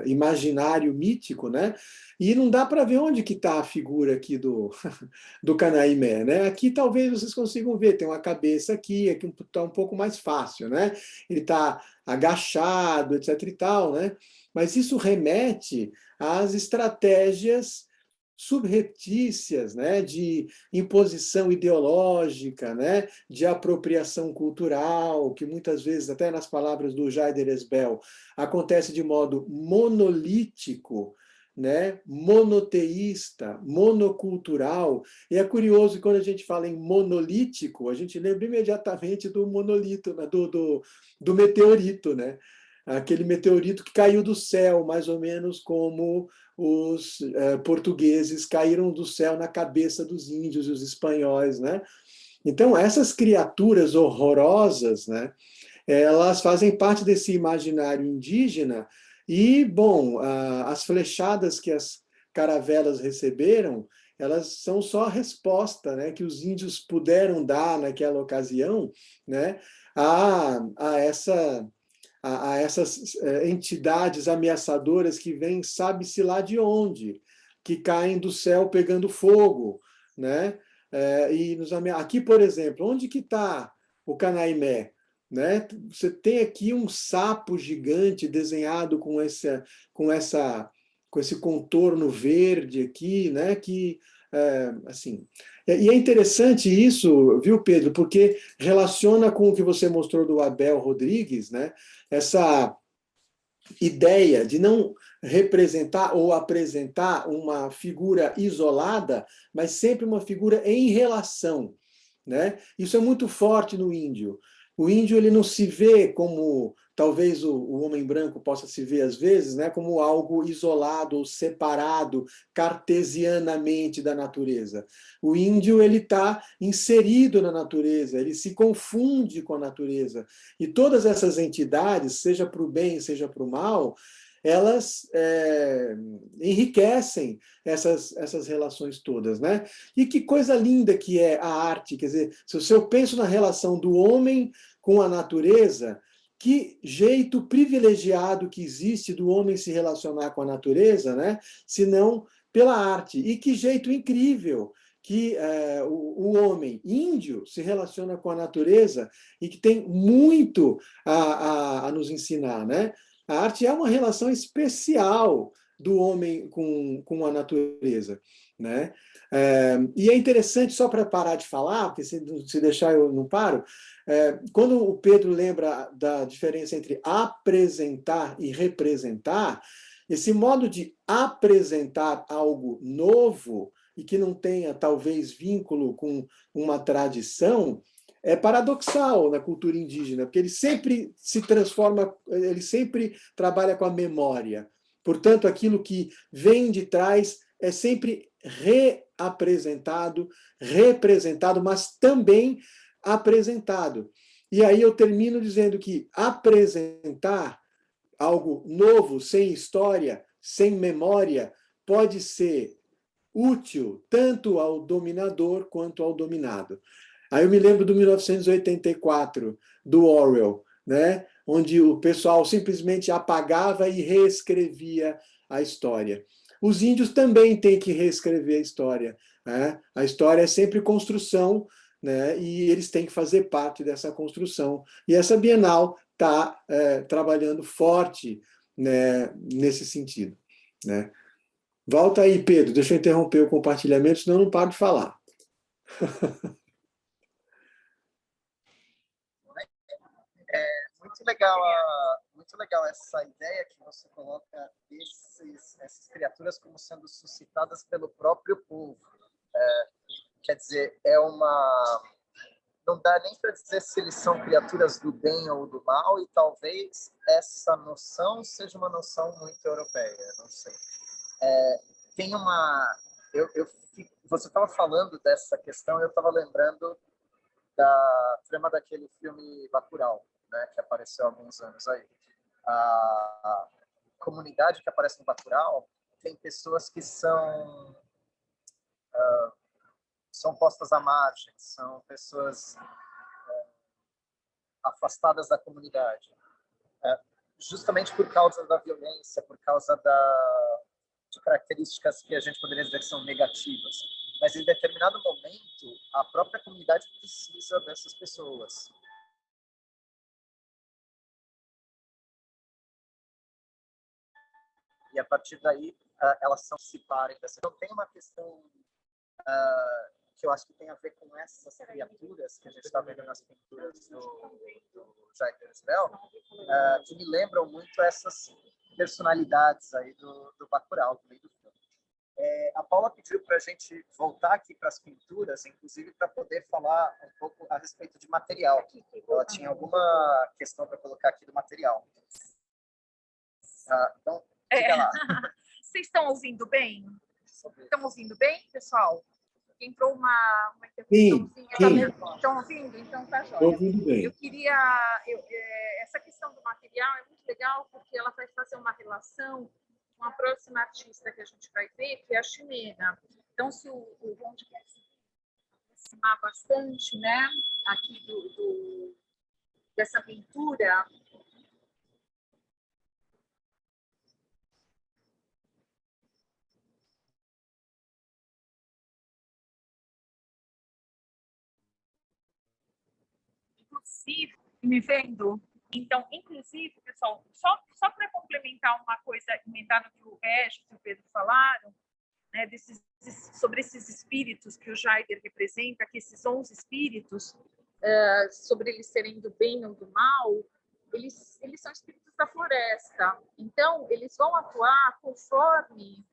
imaginário mítico, né? E não dá para ver onde que está a figura aqui do Canaimé, né? Aqui talvez vocês consigam ver, tem uma cabeça aqui está um pouco mais fácil, né? Ele está agachado, etc e tal, né? Mas isso remete às estratégias subreptícias, né, de imposição ideológica, né, de apropriação cultural, que muitas vezes, até nas palavras do Jaider Esbel, acontece de modo monolítico, né, monoteísta, monocultural. E é curioso, quando a gente fala em monolítico, a gente lembra imediatamente do monolito, né, do meteorito, né? Aquele meteorito que caiu do céu, mais ou menos como os portugueses caíram do céu na cabeça dos índios e os espanhóis, né? Então, essas criaturas horrorosas, né, elas fazem parte desse imaginário indígena e, bom, as flechadas que as caravelas receberam, elas são só a resposta, né, que os índios puderam dar naquela ocasião, né, a essas entidades ameaçadoras que vêm, sabe-se lá de onde, que caem do céu pegando fogo, né? Aqui, por exemplo, onde que está o Canaimé? Né? Você tem aqui um sapo gigante desenhado com esse contorno verde aqui, né? Que assim. E é interessante isso, viu, Pedro? Porque relaciona com o que você mostrou do Abel Rodrigues, né? Essa ideia de não representar ou apresentar uma figura isolada, mas sempre uma figura em relação, né? Isso é muito forte no índio. O índio ele não se vê como talvez o homem branco possa se ver às vezes, né, como algo isolado ou separado cartesianamente da natureza. O índio ele está inserido na natureza, ele se confunde com a natureza. E todas essas entidades, seja para o bem, seja para o mal, elas enriquecem essas relações todas, né? E que coisa linda que é a arte, quer dizer, se eu penso na relação do homem com a natureza, que jeito privilegiado que existe do homem se relacionar com a natureza, né? Se não pela arte. E que jeito incrível que o homem índio se relaciona com a natureza e que tem muito a nos ensinar, né? A arte é uma relação especial do homem com a natureza, né? E é interessante, só para parar de falar, porque se deixar eu não paro, quando o Pedro lembra da diferença entre apresentar e representar, esse modo de apresentar algo novo e que não tenha, talvez, vínculo com uma tradição, é paradoxal na cultura indígena, porque ele sempre se transforma, ele sempre trabalha com a memória. Portanto, aquilo que vem de trás é sempre reapresentado, representado, mas também apresentado. E aí eu termino dizendo que apresentar algo novo, sem história, sem memória, pode ser útil tanto ao dominador quanto ao dominado. Aí eu me lembro do 1984, do Orwell, né? Onde o pessoal simplesmente apagava e reescrevia a história. Os índios também têm que reescrever a história, né? A história é sempre construção, né? E eles têm que fazer parte dessa construção. E essa Bienal está trabalhando forte, né, nesse sentido, né? Volta aí, Pedro, deixa eu interromper o compartilhamento, senão eu não paro de falar. Muito legal essa ideia que você coloca essas criaturas como sendo suscitadas pelo próprio povo. Quer dizer, não dá nem para dizer se eles são criaturas do bem ou do mal, e talvez essa noção seja uma noção muito europeia, não sei. Tem você estava falando dessa questão, eu estava lembrando da trama daquele filme Bacurau, né, que apareceu há alguns anos aí. A comunidade que aparece no Bacurau tem pessoas que são postas à margem, são pessoas afastadas da comunidade, justamente por causa da violência, por causa de características que a gente poderia dizer que são negativas. Mas em determinado momento, a própria comunidade precisa dessas pessoas. E a partir daí, elas se separem dessa. Então tem uma questão que eu acho que tem a ver com essas criaturas que a gente está vendo nas pinturas do Jair Israel, que me lembram muito essas personalidades aí do Bacurau, do meio do filme. A Paula pediu para a gente voltar aqui para as pinturas, inclusive para poder falar um pouco a respeito de material. Ela tinha alguma questão para colocar aqui do material. Então, diga lá. Vocês estão ouvindo bem? Estão ouvindo bem, pessoal? porque entrou uma Sim, interrupçãozinha. sim. Estão ouvindo? Então tá Estou jóia. ouvindo bem. Eu queria... essa questão do material é muito legal, porque ela vai fazer uma relação com a próxima artista que a gente vai ver, que é a Ximena. Então, se o Ron quer se aproximar bastante, né, aqui dessa pintura... Inclusive, me vendo? Então, inclusive, pessoal, só para complementar uma coisa, emendar no que o Regis e o Pedro falaram, né, sobre esses espíritos que o Jaider representa, que esses 11 espíritos, sobre eles serem do bem ou do mal, eles são espíritos da floresta. Então, eles vão atuar conforme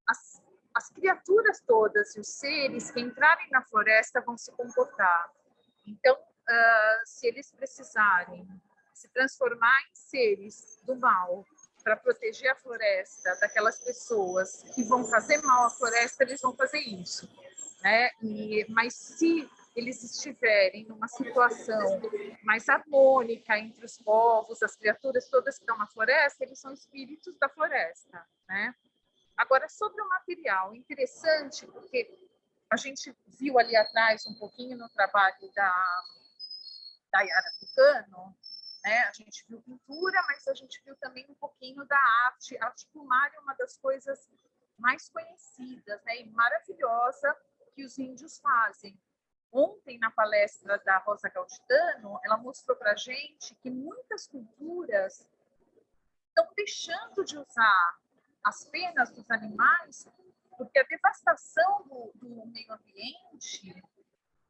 as criaturas todas e os seres que entrarem na floresta vão se comportar. Então, se eles precisarem se transformar em seres do mal para proteger a floresta daquelas pessoas que vão fazer mal à floresta, eles vão fazer isso, né? Mas se eles estiverem numa situação mais harmônica entre os povos, as criaturas todas que estão na floresta, eles são espíritos da floresta, né? Agora, sobre o material, interessante, porque a gente viu ali atrás um pouquinho no trabalho da Yara Tucano, né? A gente viu pintura, mas a gente viu também um pouquinho da arte. A arte plumar é uma das coisas mais conhecidas, né? E maravilhosa que os índios fazem. Ontem, na palestra da Rosa Gauditano, ela mostrou para a gente que muitas culturas estão deixando de usar as penas dos animais porque a devastação do meio ambiente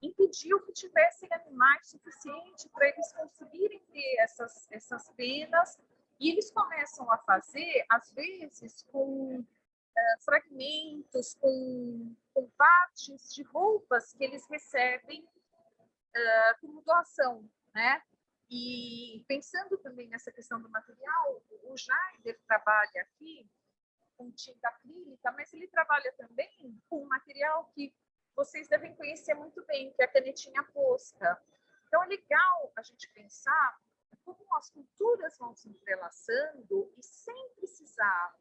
impediu que tivessem animais suficientes para eles conseguirem ter essas penas, e eles começam a fazer, às vezes, com fragmentos, com partes de roupas que eles recebem como doação, né? E pensando também nessa questão do material, o Jaider trabalha aqui com tinta acrílica, mas ele trabalha também com um material que vocês devem conhecer muito bem, que é a canetinha Posca. Então, é legal a gente pensar como as culturas vão se entrelaçando e sem precisar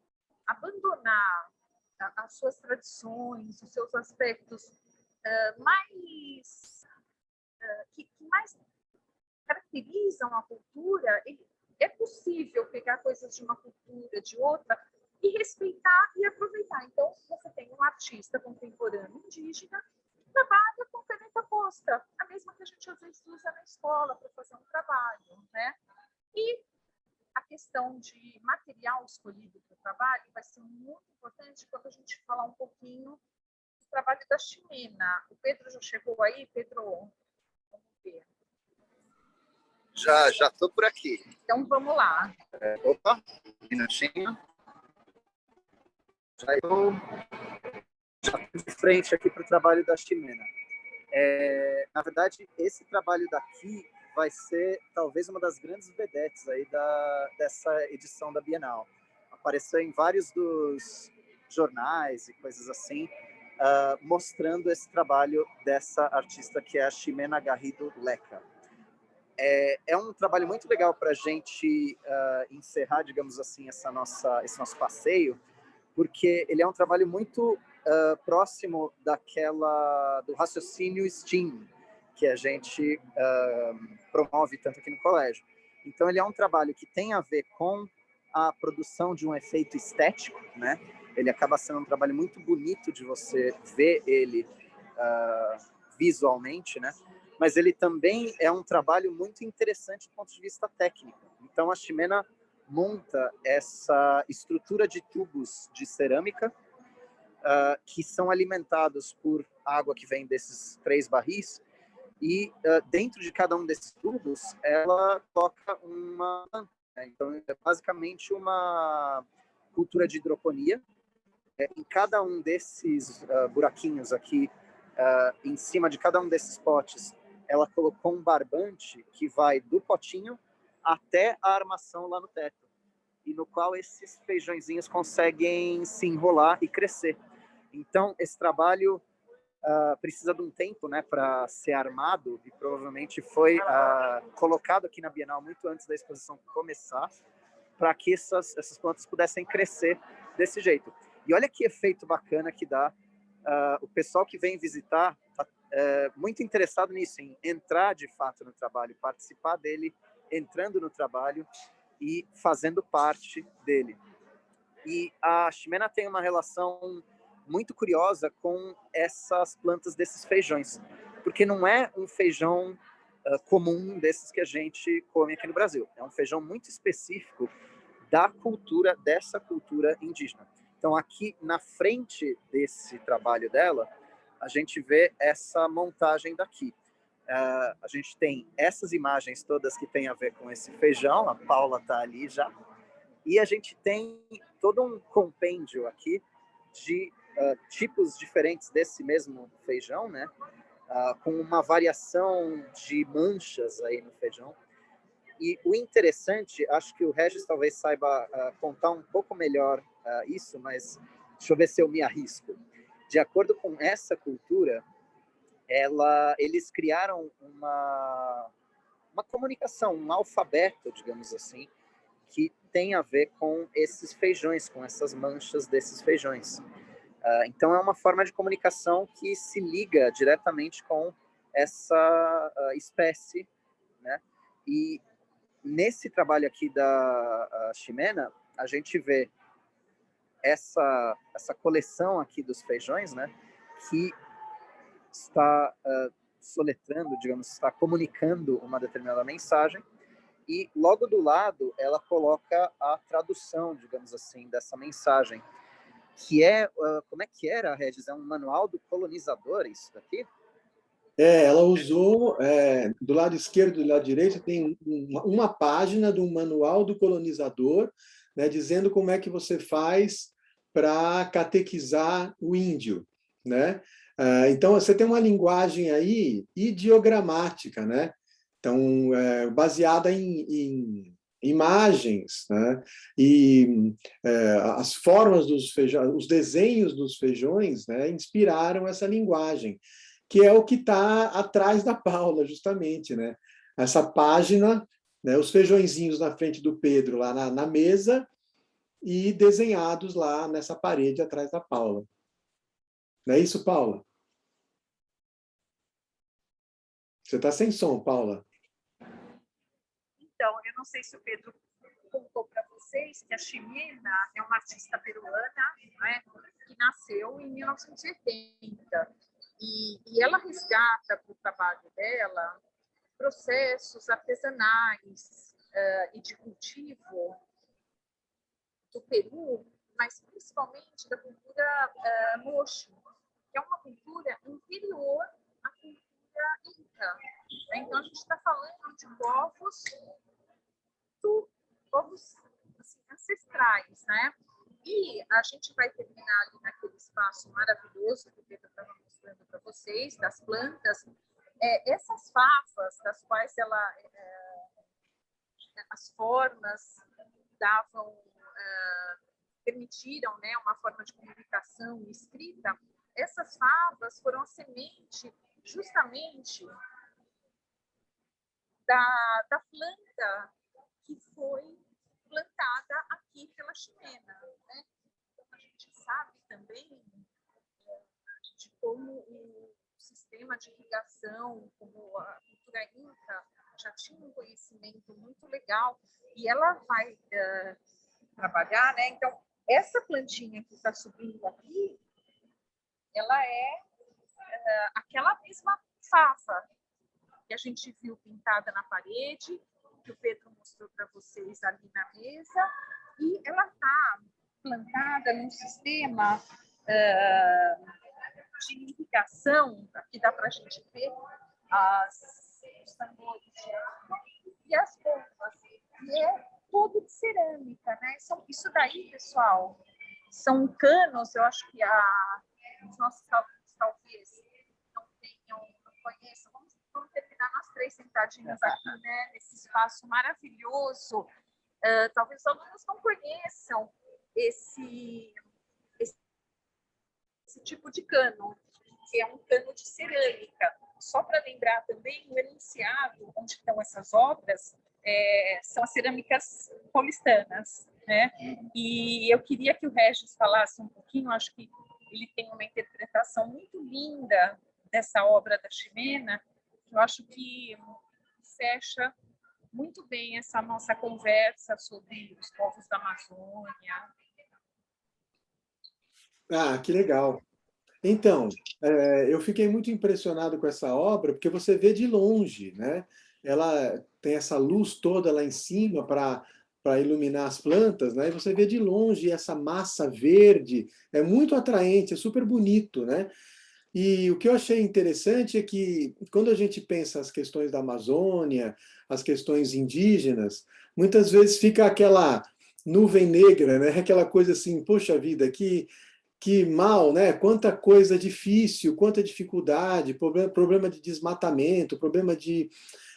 abandonar as suas tradições, os seus aspectos que mais caracterizam a cultura. É possível pegar coisas de uma cultura, de outra, e respeitar e aproveitar. Então, você tem um artista contemporâneo indígena que trabalha com caneta Posca, a mesma que a gente às vezes usa na escola para fazer um trabalho, né? E a questão de material escolhido para o trabalho vai ser muito importante quando a gente falar um pouquinho do trabalho da Ximena. O Pedro já chegou aí? Pedro, vamos ver. Já estou por aqui. Então, vamos lá. Opa, um minutinho. Já estou de frente aqui para o trabalho da Ximena. Na verdade, esse trabalho daqui vai ser talvez uma das grandes vedetes aí dessa edição da Bienal. Apareceu em vários dos jornais e coisas assim, mostrando esse trabalho dessa artista que é a Ximena Garrido Leca. É um trabalho muito legal para a gente encerrar, digamos assim, esse nosso passeio, porque ele é um trabalho muito próximo do raciocínio STEAM, que a gente promove tanto aqui no colégio. Então, ele é um trabalho que tem a ver com a produção de um efeito estético, né? Ele acaba sendo um trabalho muito bonito de você ver ele visualmente, né? Mas ele também é um trabalho muito interessante do ponto de vista técnico. Então, a Ximena monta essa estrutura de tubos de cerâmica que são alimentados por água que vem desses 3 barris, e dentro de cada um desses tubos ela coloca uma planta, né? Então é basicamente uma cultura de hidroponia. Em cada um desses buraquinhos aqui, em cima de cada um desses potes, ela colocou um barbante que vai do potinho até a armação lá no teto, e no qual esses feijõezinhos conseguem se enrolar e crescer. Então, esse trabalho precisa de um tempo, né, para ser armado, e provavelmente foi colocado aqui na Bienal muito antes da exposição começar, para que essas plantas pudessem crescer desse jeito. E olha que efeito bacana que dá. O pessoal que vem visitar está muito interessado nisso, em entrar de fato no trabalho, participar dele, entrando no trabalho e fazendo parte dele. E a Ximena tem uma relação muito curiosa com essas plantas desses feijões, porque não é um feijão comum desses que a gente come aqui no Brasil. É um feijão muito específico dessa cultura indígena. Então, aqui na frente desse trabalho dela, a gente vê essa montagem daqui. A gente tem essas imagens todas que tem a ver com esse feijão, a Paula está ali já, e a gente tem todo um compêndio aqui de tipos diferentes desse mesmo feijão, né? Com uma variação de manchas aí no feijão. E o interessante, acho que o Regis talvez saiba contar um pouco melhor isso, mas deixa eu ver se eu me arrisco. De acordo com essa cultura, eles criaram uma comunicação, um alfabeto, digamos assim, que tem a ver com esses feijões, com essas manchas desses feijões. Então, é uma forma de comunicação que se liga diretamente com essa espécie, né? E nesse trabalho aqui da Ximena, a gente vê essa coleção aqui dos feijões, né? Que está soletrando, digamos, está comunicando uma determinada mensagem, e logo do lado ela coloca a tradução, digamos assim, dessa mensagem, que é, como é que era, Regis? É um manual do colonizador, isso daqui? Ela usou, do lado esquerdo e do lado direito, tem uma página do manual do colonizador, né, dizendo como é que você faz para catequizar o índio, né? Então, você tem uma linguagem aí idiogramática, né? Então, baseada em imagens, né? E as formas dos feijões, os desenhos dos feijões, né, inspiraram essa linguagem, que é o que está atrás da Paula, justamente, né? Essa página, né, os feijõezinhos na frente do Pedro, lá na mesa, e desenhados lá nessa parede atrás da Paula. Não é isso, Paula? Você está sem som, Paula. Então, eu não sei se o Pedro contou para vocês que a Ximena é uma artista peruana, né, que nasceu em 1980. E ela resgata para o trabalho dela processos artesanais e de cultivo do Peru, mas principalmente da cultura moche, que é uma cultura inferior à cultura inca. Né? Então, a gente está falando de povos assim, ancestrais, né? E a gente vai terminar ali naquele espaço maravilhoso que o Pedro estava mostrando para vocês, das plantas. Essas fafas, das quais as formas permitiram, né, uma forma de comunicação escrita, essas favas foram a semente justamente da planta que foi plantada aqui pela Ximena, né? Então, a gente sabe também de como o sistema de irrigação, como a cultura inca já tinha um conhecimento muito legal, e ela vai trabalhar, né? Então, essa plantinha que está subindo aqui, ela é aquela mesma fafa que a gente viu pintada na parede, que o Pedro mostrou para vocês ali na mesa, e ela está plantada num sistema de irrigação, aqui dá para a gente ver os tambores e as bombas, e é todo de cerâmica, né? Isso daí, pessoal, são canos, eu acho que os nossos talvez não conheçam. Vamos terminar nós três sentadinhos aqui, né, nesse espaço maravilhoso. Talvez os alunos não conheçam esse tipo de cano. que é um cano de cerâmica. Só para lembrar também, o enunciado onde estão essas obras são as cerâmicas paulistanas, né? E eu queria que o Regis falasse um pouquinho, acho que ele tem uma interpretação muito linda dessa obra da Ximena, que eu acho que fecha muito bem essa nossa conversa sobre os povos da Amazônia. Ah, que legal. Então, eu fiquei muito impressionado com essa obra, porque você vê de longe, né? Ela tem essa luz toda lá em cima para iluminar as plantas, né? E você vê de longe essa massa verde, é muito atraente, é super bonito, né? E o que eu achei interessante é que, quando a gente pensa as questões da Amazônia, as questões indígenas, muitas vezes fica aquela nuvem negra, né? Aquela coisa assim, poxa vida, que mal, né? Quanta coisa difícil, quanta dificuldade, problema de desmatamento, problema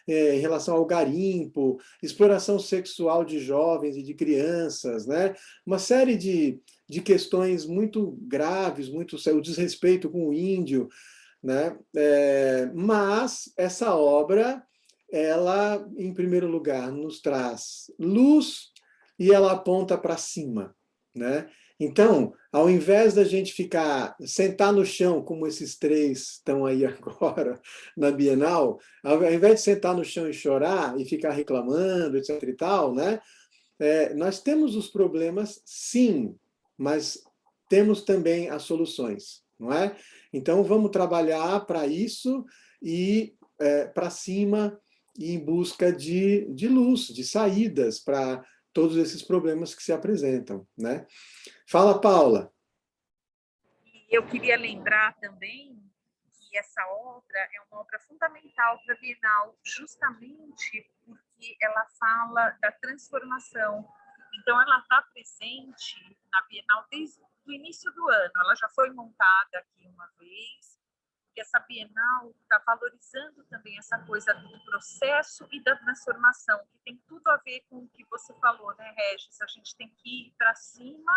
em relação ao garimpo, exploração sexual de jovens e de crianças, né? Uma série de questões muito graves, o desrespeito com o índio, né? Mas essa obra, ela, em primeiro lugar, nos traz luz e ela aponta para cima, né? Então, ao invés da gente sentar no chão, como esses três estão aí agora na Bienal, ao invés de sentar no chão e chorar e ficar reclamando, etc. e tal, né? Nós temos os problemas, sim, mas temos também as soluções, não é? Então, vamos trabalhar para isso e para cima e em busca de luz, de saídas para todos esses problemas que se apresentam, né? Fala, Paula. Eu queria lembrar também que essa obra é uma obra fundamental para a Bienal, justamente porque ela fala da transformação. Então, ela está presente na Bienal desde o início do ano. Ela já foi montada aqui uma vez, e essa Bienal está valorizando também essa coisa do processo e da transformação, que tem tudo a ver com o que você falou, né, Regis? A gente tem que ir para cima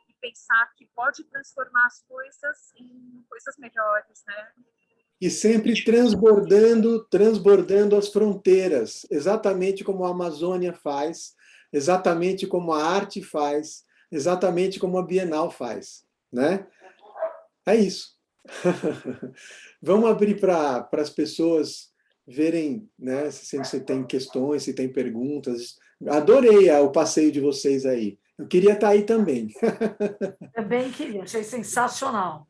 e pensar que pode transformar as coisas em coisas melhores, né? E sempre transbordando as fronteiras, exatamente como a Amazônia faz, exatamente como a arte faz, exatamente como a Bienal faz, né? É isso. Vamos abrir para as pessoas verem, né, se tem questões, se tem perguntas. Adorei o passeio de vocês aí. Eu queria estar aí também. Também queria, achei sensacional.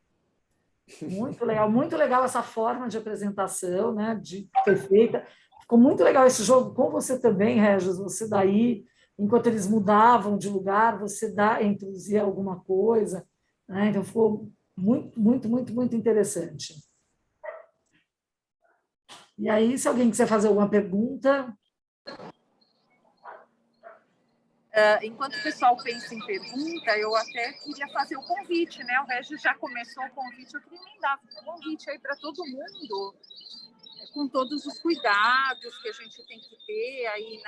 Muito legal essa forma de apresentação, né, de foi feita. Ficou muito legal esse jogo com você também, Regis. Você daí, enquanto eles mudavam de lugar, você introduzia alguma coisa, né? Então ficou muito interessante. E aí, se alguém quiser fazer alguma pergunta. Enquanto o pessoal pensa em pergunta, eu até queria fazer o convite, né? O Regis já começou o convite, eu queria emendar o convite aí para todo mundo, com todos os cuidados que a gente tem que ter aí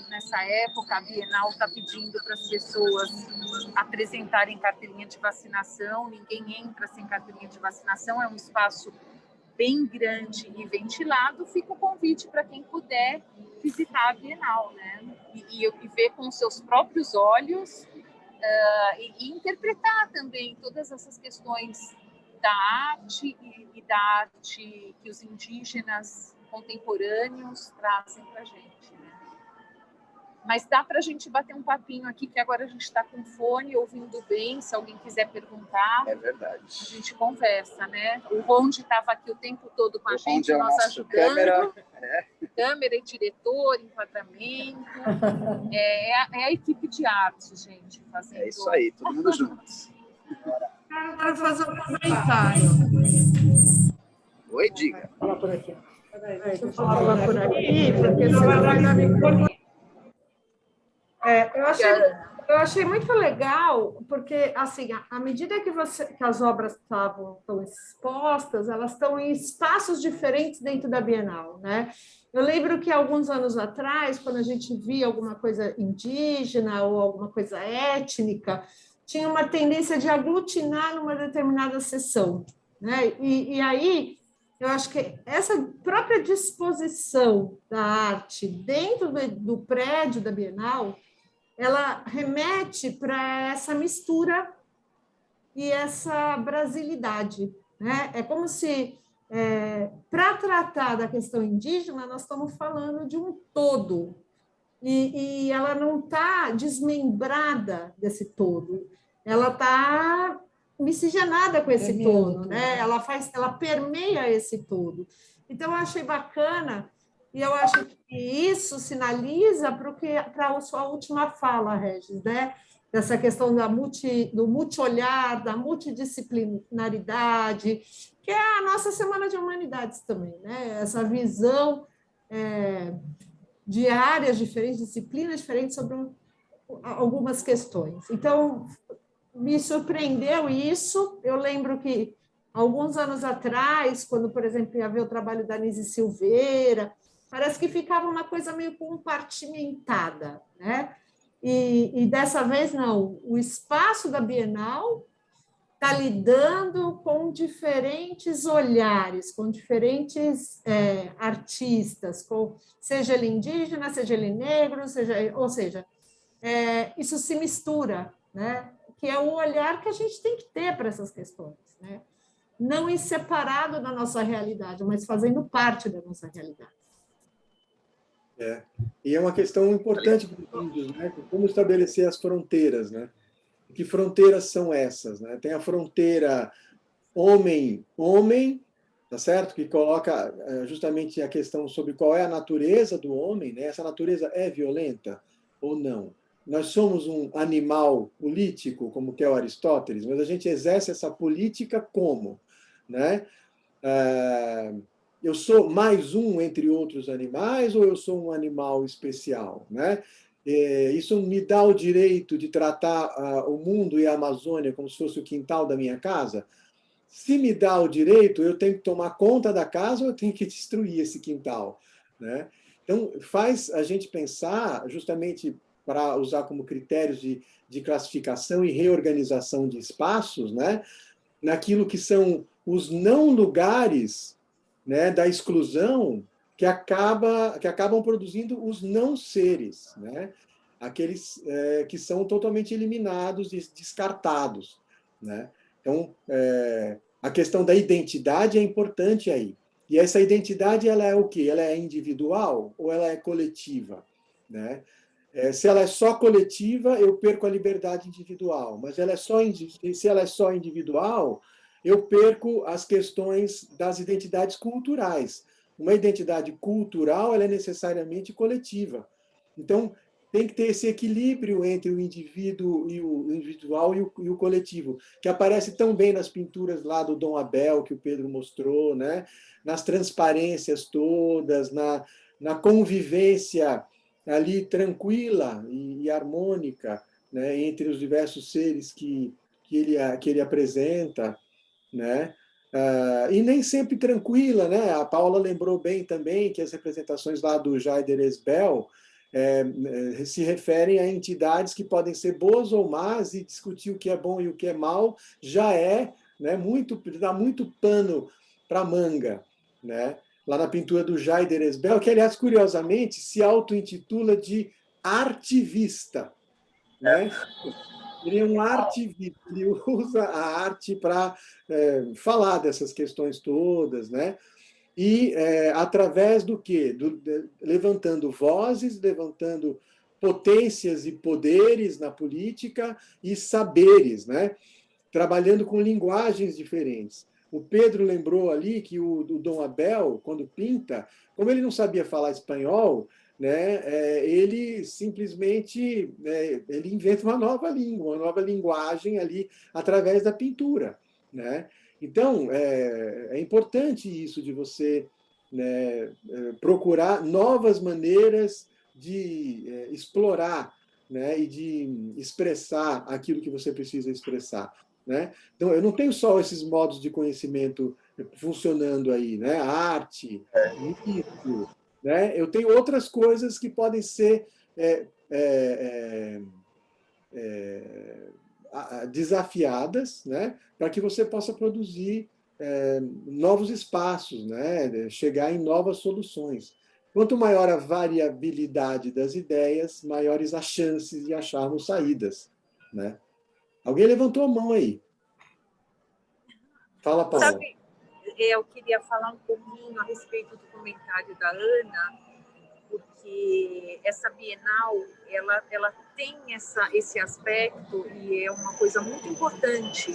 nessa época. A Bienal está pedindo para as pessoas apresentarem carteirinha de vacinação, ninguém entra sem carteirinha de vacinação, é um espaço bem grande e ventilado. Fica o convite para quem puder visitar a Bienal, né? E ver com os seus próprios olhos e interpretar também todas essas questões da arte e da arte que os indígenas contemporâneos trazem para a gente, né? Mas dá para a gente bater um papinho aqui, que agora a gente está com fone, ouvindo bem. Se alguém quiser perguntar, é verdade, a gente conversa, né? O Rondi estava aqui o tempo todo com a gente, nós ajudando. Câmera e diretor, enquadramento. É a equipe de arte, gente, fazendo. É isso aí, todo mundo juntos. Eu quero fazer um comentário. Oi, diga. Fala por aqui. Deixa eu falar por aqui, porque senão vai dar microfone. Eu achei muito legal, porque, assim, à medida que as obras estão expostas, elas estão em espaços diferentes dentro da Bienal, né? Eu lembro que alguns anos atrás, quando a gente via alguma coisa indígena ou alguma coisa étnica, tinha uma tendência de aglutinar numa determinada sessão. né? E aí, eu acho que essa própria disposição da arte dentro do prédio da Bienal, ela remete para essa mistura e essa brasilidade, né? É como se, para tratar da questão indígena, nós estamos falando de um todo, e ela não está desmembrada desse todo, ela está miscigenada com esse todo, né? Ela permeia esse todo. Então, eu achei bacana, e eu acho que isso sinaliza para a sua última fala, Regis, né? Dessa questão do multi-olhar, da multidisciplinaridade, que é a nossa Semana de Humanidades também, né? Essa visão de áreas diferentes, disciplinas diferentes sobre algumas questões. Então, me surpreendeu isso. Eu lembro que, alguns anos atrás, quando, por exemplo, ia ver o trabalho da Nise Silveira, parece que ficava uma coisa meio compartimentada, né? E dessa vez, não. O espaço da Bienal está lidando com diferentes olhares, com diferentes artistas, seja ele indígena, seja ele negro, ou seja, isso se mistura, né? Que é o olhar que a gente tem que ter para essas questões, né? Não em separado da nossa realidade, mas fazendo parte da nossa realidade. E é uma questão importante para os índios, né? Como estabelecer as fronteiras, né? Que fronteiras são essas, né? Tem a fronteira homem-homem, tá certo? Que coloca justamente a questão sobre qual é a natureza do homem, né? Essa natureza é violenta ou não? Nós somos um animal político, como que é o Aristóteles, mas a gente exerce essa política como, né? Eu sou mais um entre outros animais ou eu sou um animal especial, né? Isso me dá o direito de tratar o mundo e a Amazônia como se fosse o quintal da minha casa? Se me dá o direito, eu tenho que tomar conta da casa ou eu tenho que destruir esse quintal, né? Então, faz a gente pensar, justamente para usar como critérios de classificação e reorganização de espaços, né? Naquilo que são os não lugares, né, da exclusão que acabam produzindo os não seres, né? Aqueles que são totalmente eliminados e descartados, né? Então, a questão da identidade é importante aí. E essa identidade, ela é o quê? Ela é individual ou ela é coletiva, né? Se ela é só coletiva, eu perco a liberdade individual. Mas se ela é só individual, eu perco as questões das identidades culturais. Uma identidade cultural, ela é necessariamente coletiva. Então, tem que ter esse equilíbrio entre o indivíduo e o individual e o coletivo, que aparece tão bem nas pinturas lá do Dom Abel, que o Pedro mostrou, né? Nas transparências todas, na convivência ali tranquila e harmônica, né? Entre os diversos seres que ele apresenta, né? E nem sempre tranquila, né? A Paula lembrou bem também que as representações lá do Jaider Esbel se referem a entidades que podem ser boas ou más, e discutir o que é bom e o que é mal já né, dá muito pano para manga, né? Lá na pintura do Jaider Esbel, que, aliás, curiosamente, se auto-intitula de artivista, né? Ele é um artivista, ele usa a arte para falar dessas questões todas, né? E através do quê? Levantando vozes, levantando potências e poderes na política e saberes, né? Trabalhando com linguagens diferentes. O Pedro lembrou ali que o Dom Abel, quando pinta, como ele não sabia falar espanhol, né, ele simplesmente ele inventa uma nova língua, uma nova linguagem ali através da pintura, né? Então, é importante isso de você, né, procurar novas maneiras de explorar, né, e de expressar aquilo que você precisa expressar, né? Então, eu não tenho só esses modos de conhecimento funcionando aí, né? Arte, mito, né? Eu tenho outras coisas que podem ser desafiadas, né? Para que você possa produzir novos espaços, né? Chegar em novas soluções. Quanto maior a variabilidade das ideias, maiores as chances de acharmos saídas, né? Alguém levantou a mão aí. Fala, Paula. Sabe, eu queria falar um pouquinho a respeito do comentário da Ana, porque essa Bienal, ela tem esse aspecto e é uma coisa muito importante.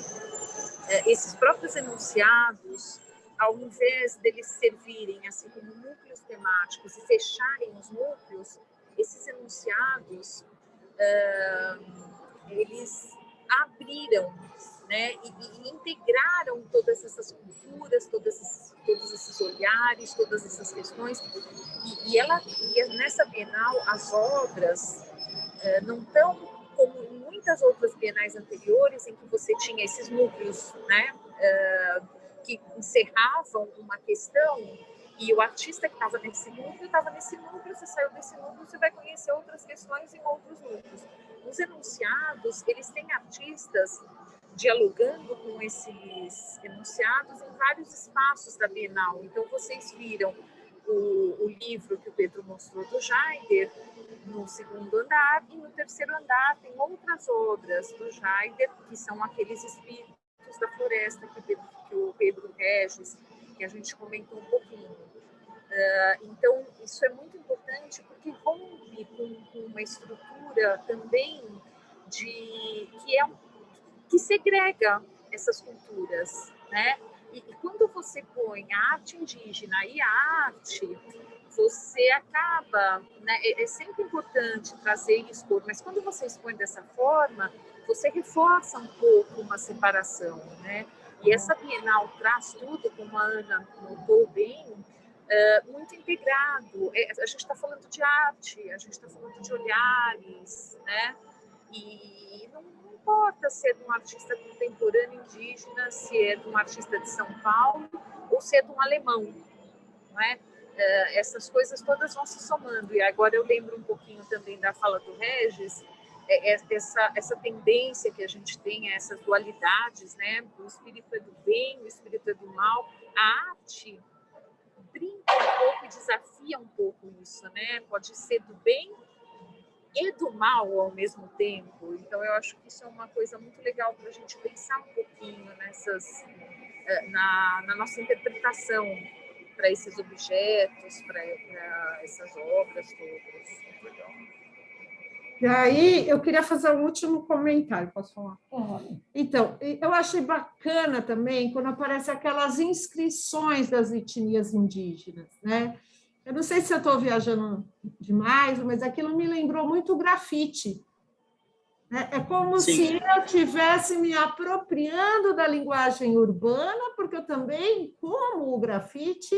Esses próprios enunciados, ao invés deles servirem assim como núcleos temáticos e fecharem os núcleos, esses enunciados, eles abriram, né, e integraram todas essas culturas, todos esses olhares, todas essas questões. E nessa Bienal, as obras não estão como em muitas outras bienais anteriores, em que você tinha esses núcleos, né, que encerravam uma questão, e o artista que estava nesse núcleo, você saiu desse núcleo, você vai conhecer outras questões em outros núcleos. Os enunciados, eles têm artistas dialogando com esses enunciados em vários espaços da Bienal. Então, vocês viram o livro que o Pedro mostrou do Jaider no segundo andar, e no terceiro andar tem outras obras do Jaider, que são aqueles espíritos da floresta que o Pedro Regis, que a gente comentou um pouquinho. Então, isso é muito importante porque rompe com uma estrutura também que segrega essas culturas, né? E quando você põe a arte indígena e a arte, você acaba, né? É sempre importante trazer e expor, mas quando você expõe dessa forma, você reforça um pouco uma separação, né? E essa Bienal traz tudo, como a Ana notou bem, muito integrado. A gente está falando de arte, a gente está falando de olhares, né? E não importa se é de um artista contemporâneo indígena, se é de um artista de São Paulo ou se é de um alemão, não é? Essas coisas todas vão se somando. E agora eu lembro um pouquinho também da fala do Regis, essa tendência que a gente tem, essas dualidades, né? O espírito é do bem, o espírito é do mal. A arte brinca um pouco e desafia um pouco isso, né? Pode ser do bem e do mal ao mesmo tempo. Então, eu acho que isso é uma coisa muito legal para a gente pensar um pouquinho na nossa interpretação para esses objetos, para essas obras todas. Muito legal. E aí, eu queria fazer um último comentário, posso falar? Então, eu achei bacana também quando aparecem aquelas inscrições das etnias indígenas, né? Eu não sei se eu estou viajando demais, mas aquilo me lembrou muito o grafite. Né? É como se eu estivesse me apropriando da linguagem urbana, porque eu também, como o grafite,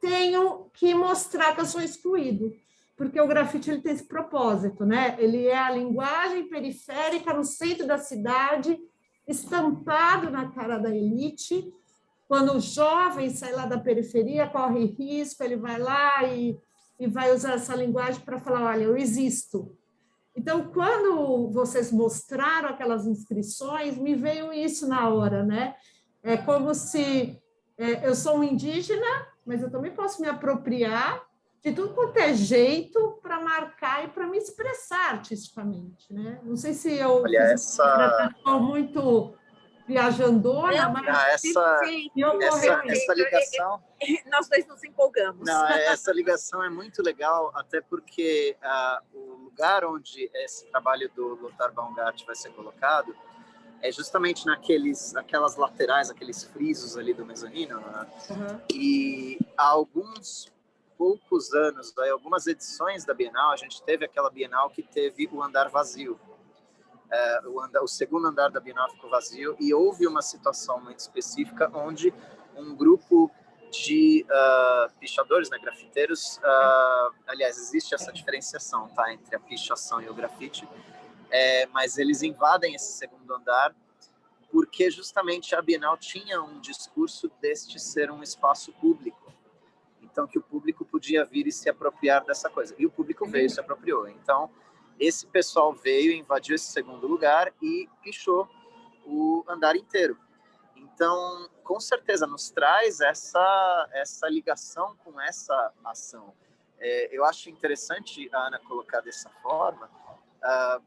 tenho que mostrar que eu sou excluído. Porque o grafite ele tem esse propósito, né? Ele é a linguagem periférica no centro da cidade, estampado na cara da elite. Quando o jovem sai lá da periferia, corre risco, ele vai lá e vai usar essa linguagem para falar, olha, eu existo. Então, quando vocês mostraram aquelas inscrições, me veio isso na hora, né? É como se eu sou um indígena, mas eu também posso me apropriar de tudo quanto é jeito para marcar e para me expressar artisticamente, né? Não sei se eu fiz uma interpretação muito viajandona, mas essa ligação... Nós dois nos empolgamos. Não, essa ligação é muito legal, até porque o lugar onde esse trabalho do Lothar Baumgart vai ser colocado é justamente aquelas laterais, aqueles frisos ali do mezanino, né? Uhum. E há alguns poucos anos, algumas edições da Bienal, a gente teve aquela Bienal que teve o andar vazio. O segundo andar da Bienal ficou vazio e houve uma situação muito específica onde um grupo de pichadores, né, grafiteiros, aliás, existe essa diferenciação, tá, entre a pichação e o grafite, mas eles invadem esse segundo andar porque justamente a Bienal tinha um discurso deste ser um espaço público. Então, que o público podia vir e se apropriar dessa coisa. E o público veio e se apropriou. Então, esse pessoal veio, invadiu esse segundo lugar e pichou o andar inteiro. Então, com certeza, nos traz essa ligação com essa ação. Eu acho interessante a Ana colocar dessa forma,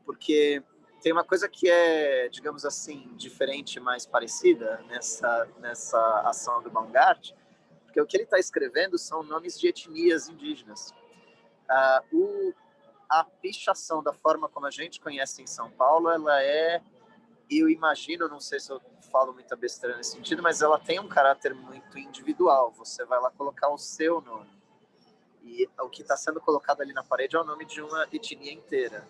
porque tem uma coisa que é, digamos assim, diferente, mais parecida nessa ação do Baumgart, porque o que ele está escrevendo são nomes de etnias indígenas. A pichação, da forma como a gente conhece em São Paulo, ela eu imagino, não sei se eu falo muita besteira nesse sentido, mas ela tem um caráter muito individual. Você vai lá colocar o seu nome. E o que está sendo colocado ali na parede é o nome de uma etnia inteira.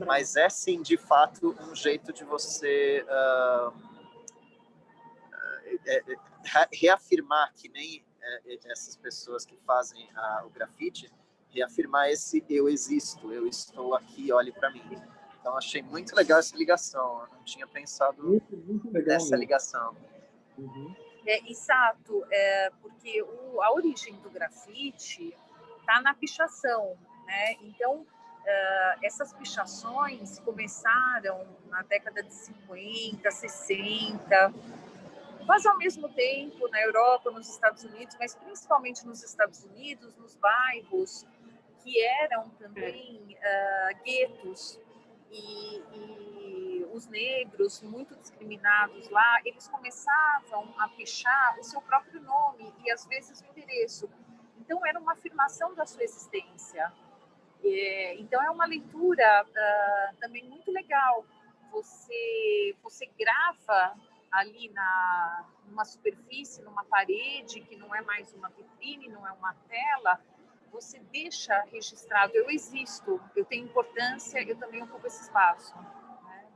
Mas é, sim, de fato, um jeito de você reafirmar, que nem essas pessoas que fazem o grafite, reafirmar esse eu existo, eu estou aqui, olhe para mim. Então, achei muito legal essa ligação. Eu não tinha pensado muito legal nessa mesmo. ligação. Uhum. Exato, porque a origem do grafite está na pichação, né? Então, essas pichações começaram na década de 50, 60, quase ao mesmo tempo na Europa, nos Estados Unidos, mas principalmente nos Estados Unidos, nos bairros que eram também guetos, e os negros, muito discriminados lá, eles começavam a pichar o seu próprio nome e, às vezes, o endereço. Então, era uma afirmação da sua existência. Então, é uma leitura também muito legal. Você grava ali numa superfície, numa parede, que não é mais uma vitrine, não é uma tela, você deixa registrado, eu existo, eu tenho importância, eu também ocupo esse espaço. Né?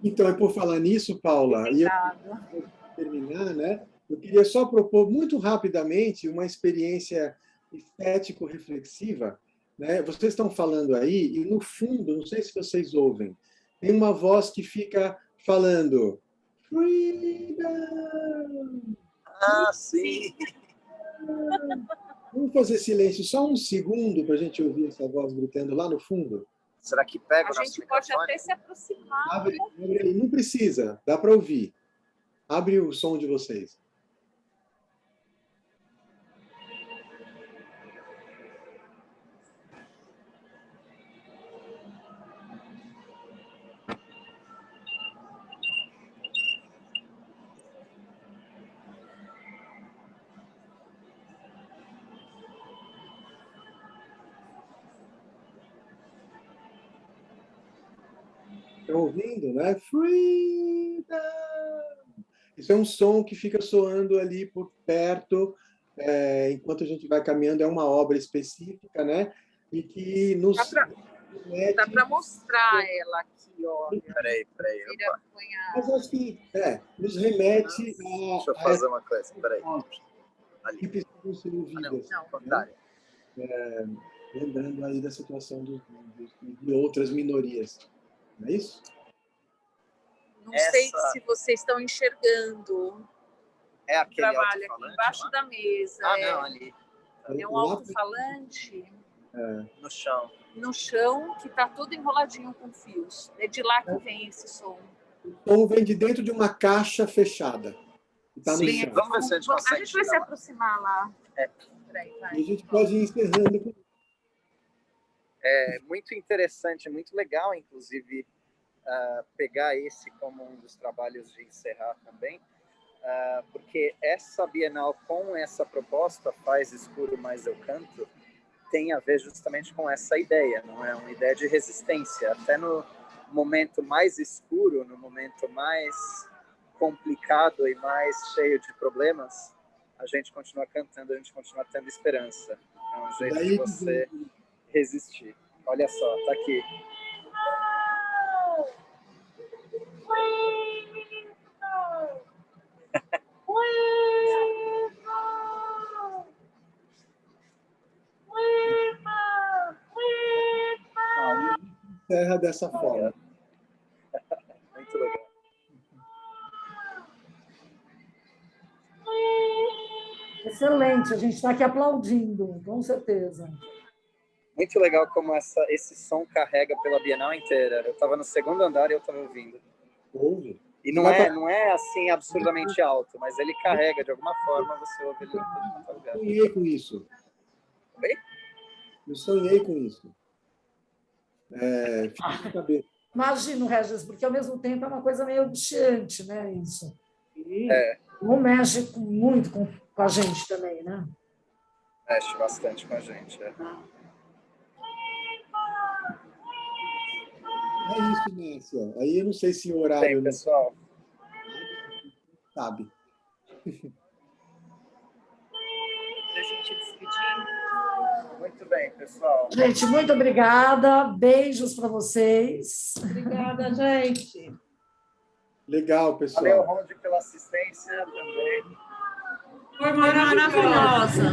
Então, por falar nisso, Paula, e eu vou terminar, né? Eu queria só propor muito rapidamente uma experiência estético-reflexiva. Né? Vocês estão falando aí, e no fundo, não sei se vocês ouvem, tem uma voz que fica falando Freedom! Sim! Vamos fazer silêncio só um segundo para a gente ouvir essa voz gritando lá no fundo? Será que pega o nosso microfone? A gente pode até se aproximar. Abre aí, não precisa, dá para ouvir. Abre o som de vocês. Estão ouvindo, né? Freedom! Isso é um som que fica soando ali por perto, enquanto a gente vai caminhando. É uma obra específica, né? E que nos... Dá para mostrar ela aqui, olha. Peraí. Mas acho que nos remete a... Deixa eu fazer uma coisa, peraí. Ali. Que precisam ser ouvidas. Não, contrário. Lembrando aí da situação de outras minorias. Não é isso? Não sei se vocês estão enxergando. É aquele trabalho alto-falante aqui embaixo lá? da mesa. Não, ali. É um alto-falante No chão. No chão, que está todo enroladinho com fios. É de lá que vem esse som. O som vem de dentro de uma caixa fechada. Tá no chão. Vamos ver se a gente consegue. A gente vai se aproximar lá. Peraí, vai. E a gente pode ir encerrando. É muito interessante, muito legal, inclusive, pegar esse como um dos trabalhos de encerrar também, porque essa Bienal, com essa proposta, Faz Escuro Mais Eu Canto, tem a ver justamente com essa ideia, não é? Uma ideia de resistência. Até no momento mais escuro, no momento mais complicado e mais cheio de problemas, a gente continua cantando, a gente continua tendo esperança. É um jeito de você resistir. Olha só, tá aqui. Encerra dessa forma. Muito legal. Excelente, a gente está aqui aplaudindo, com certeza. Muito legal como esse som carrega pela Bienal inteira. Eu estava no segundo andar e eu estava ouvindo. Ouve? E não é assim absurdamente alto, mas ele carrega de alguma forma, você ouve ele em todo lugar. Eu sonhei com isso. Oi? Eu sonhei com isso. Fica na cabeça. Imagino, Regis, porque ao mesmo tempo é uma coisa meio angustiante, né? Isso. É. Não mexe muito com a gente também, né? Mexe bastante com a gente. É. É isso, Márcia. Aí eu não sei se o horário... Bem, pessoal. Sabe. Para a gente despedir. Muito bem, pessoal. Gente, muito obrigada. Beijos para vocês. Obrigada, gente. Legal, pessoal. Valeu, Rondi, pela assistência também. Foi maravilhosa.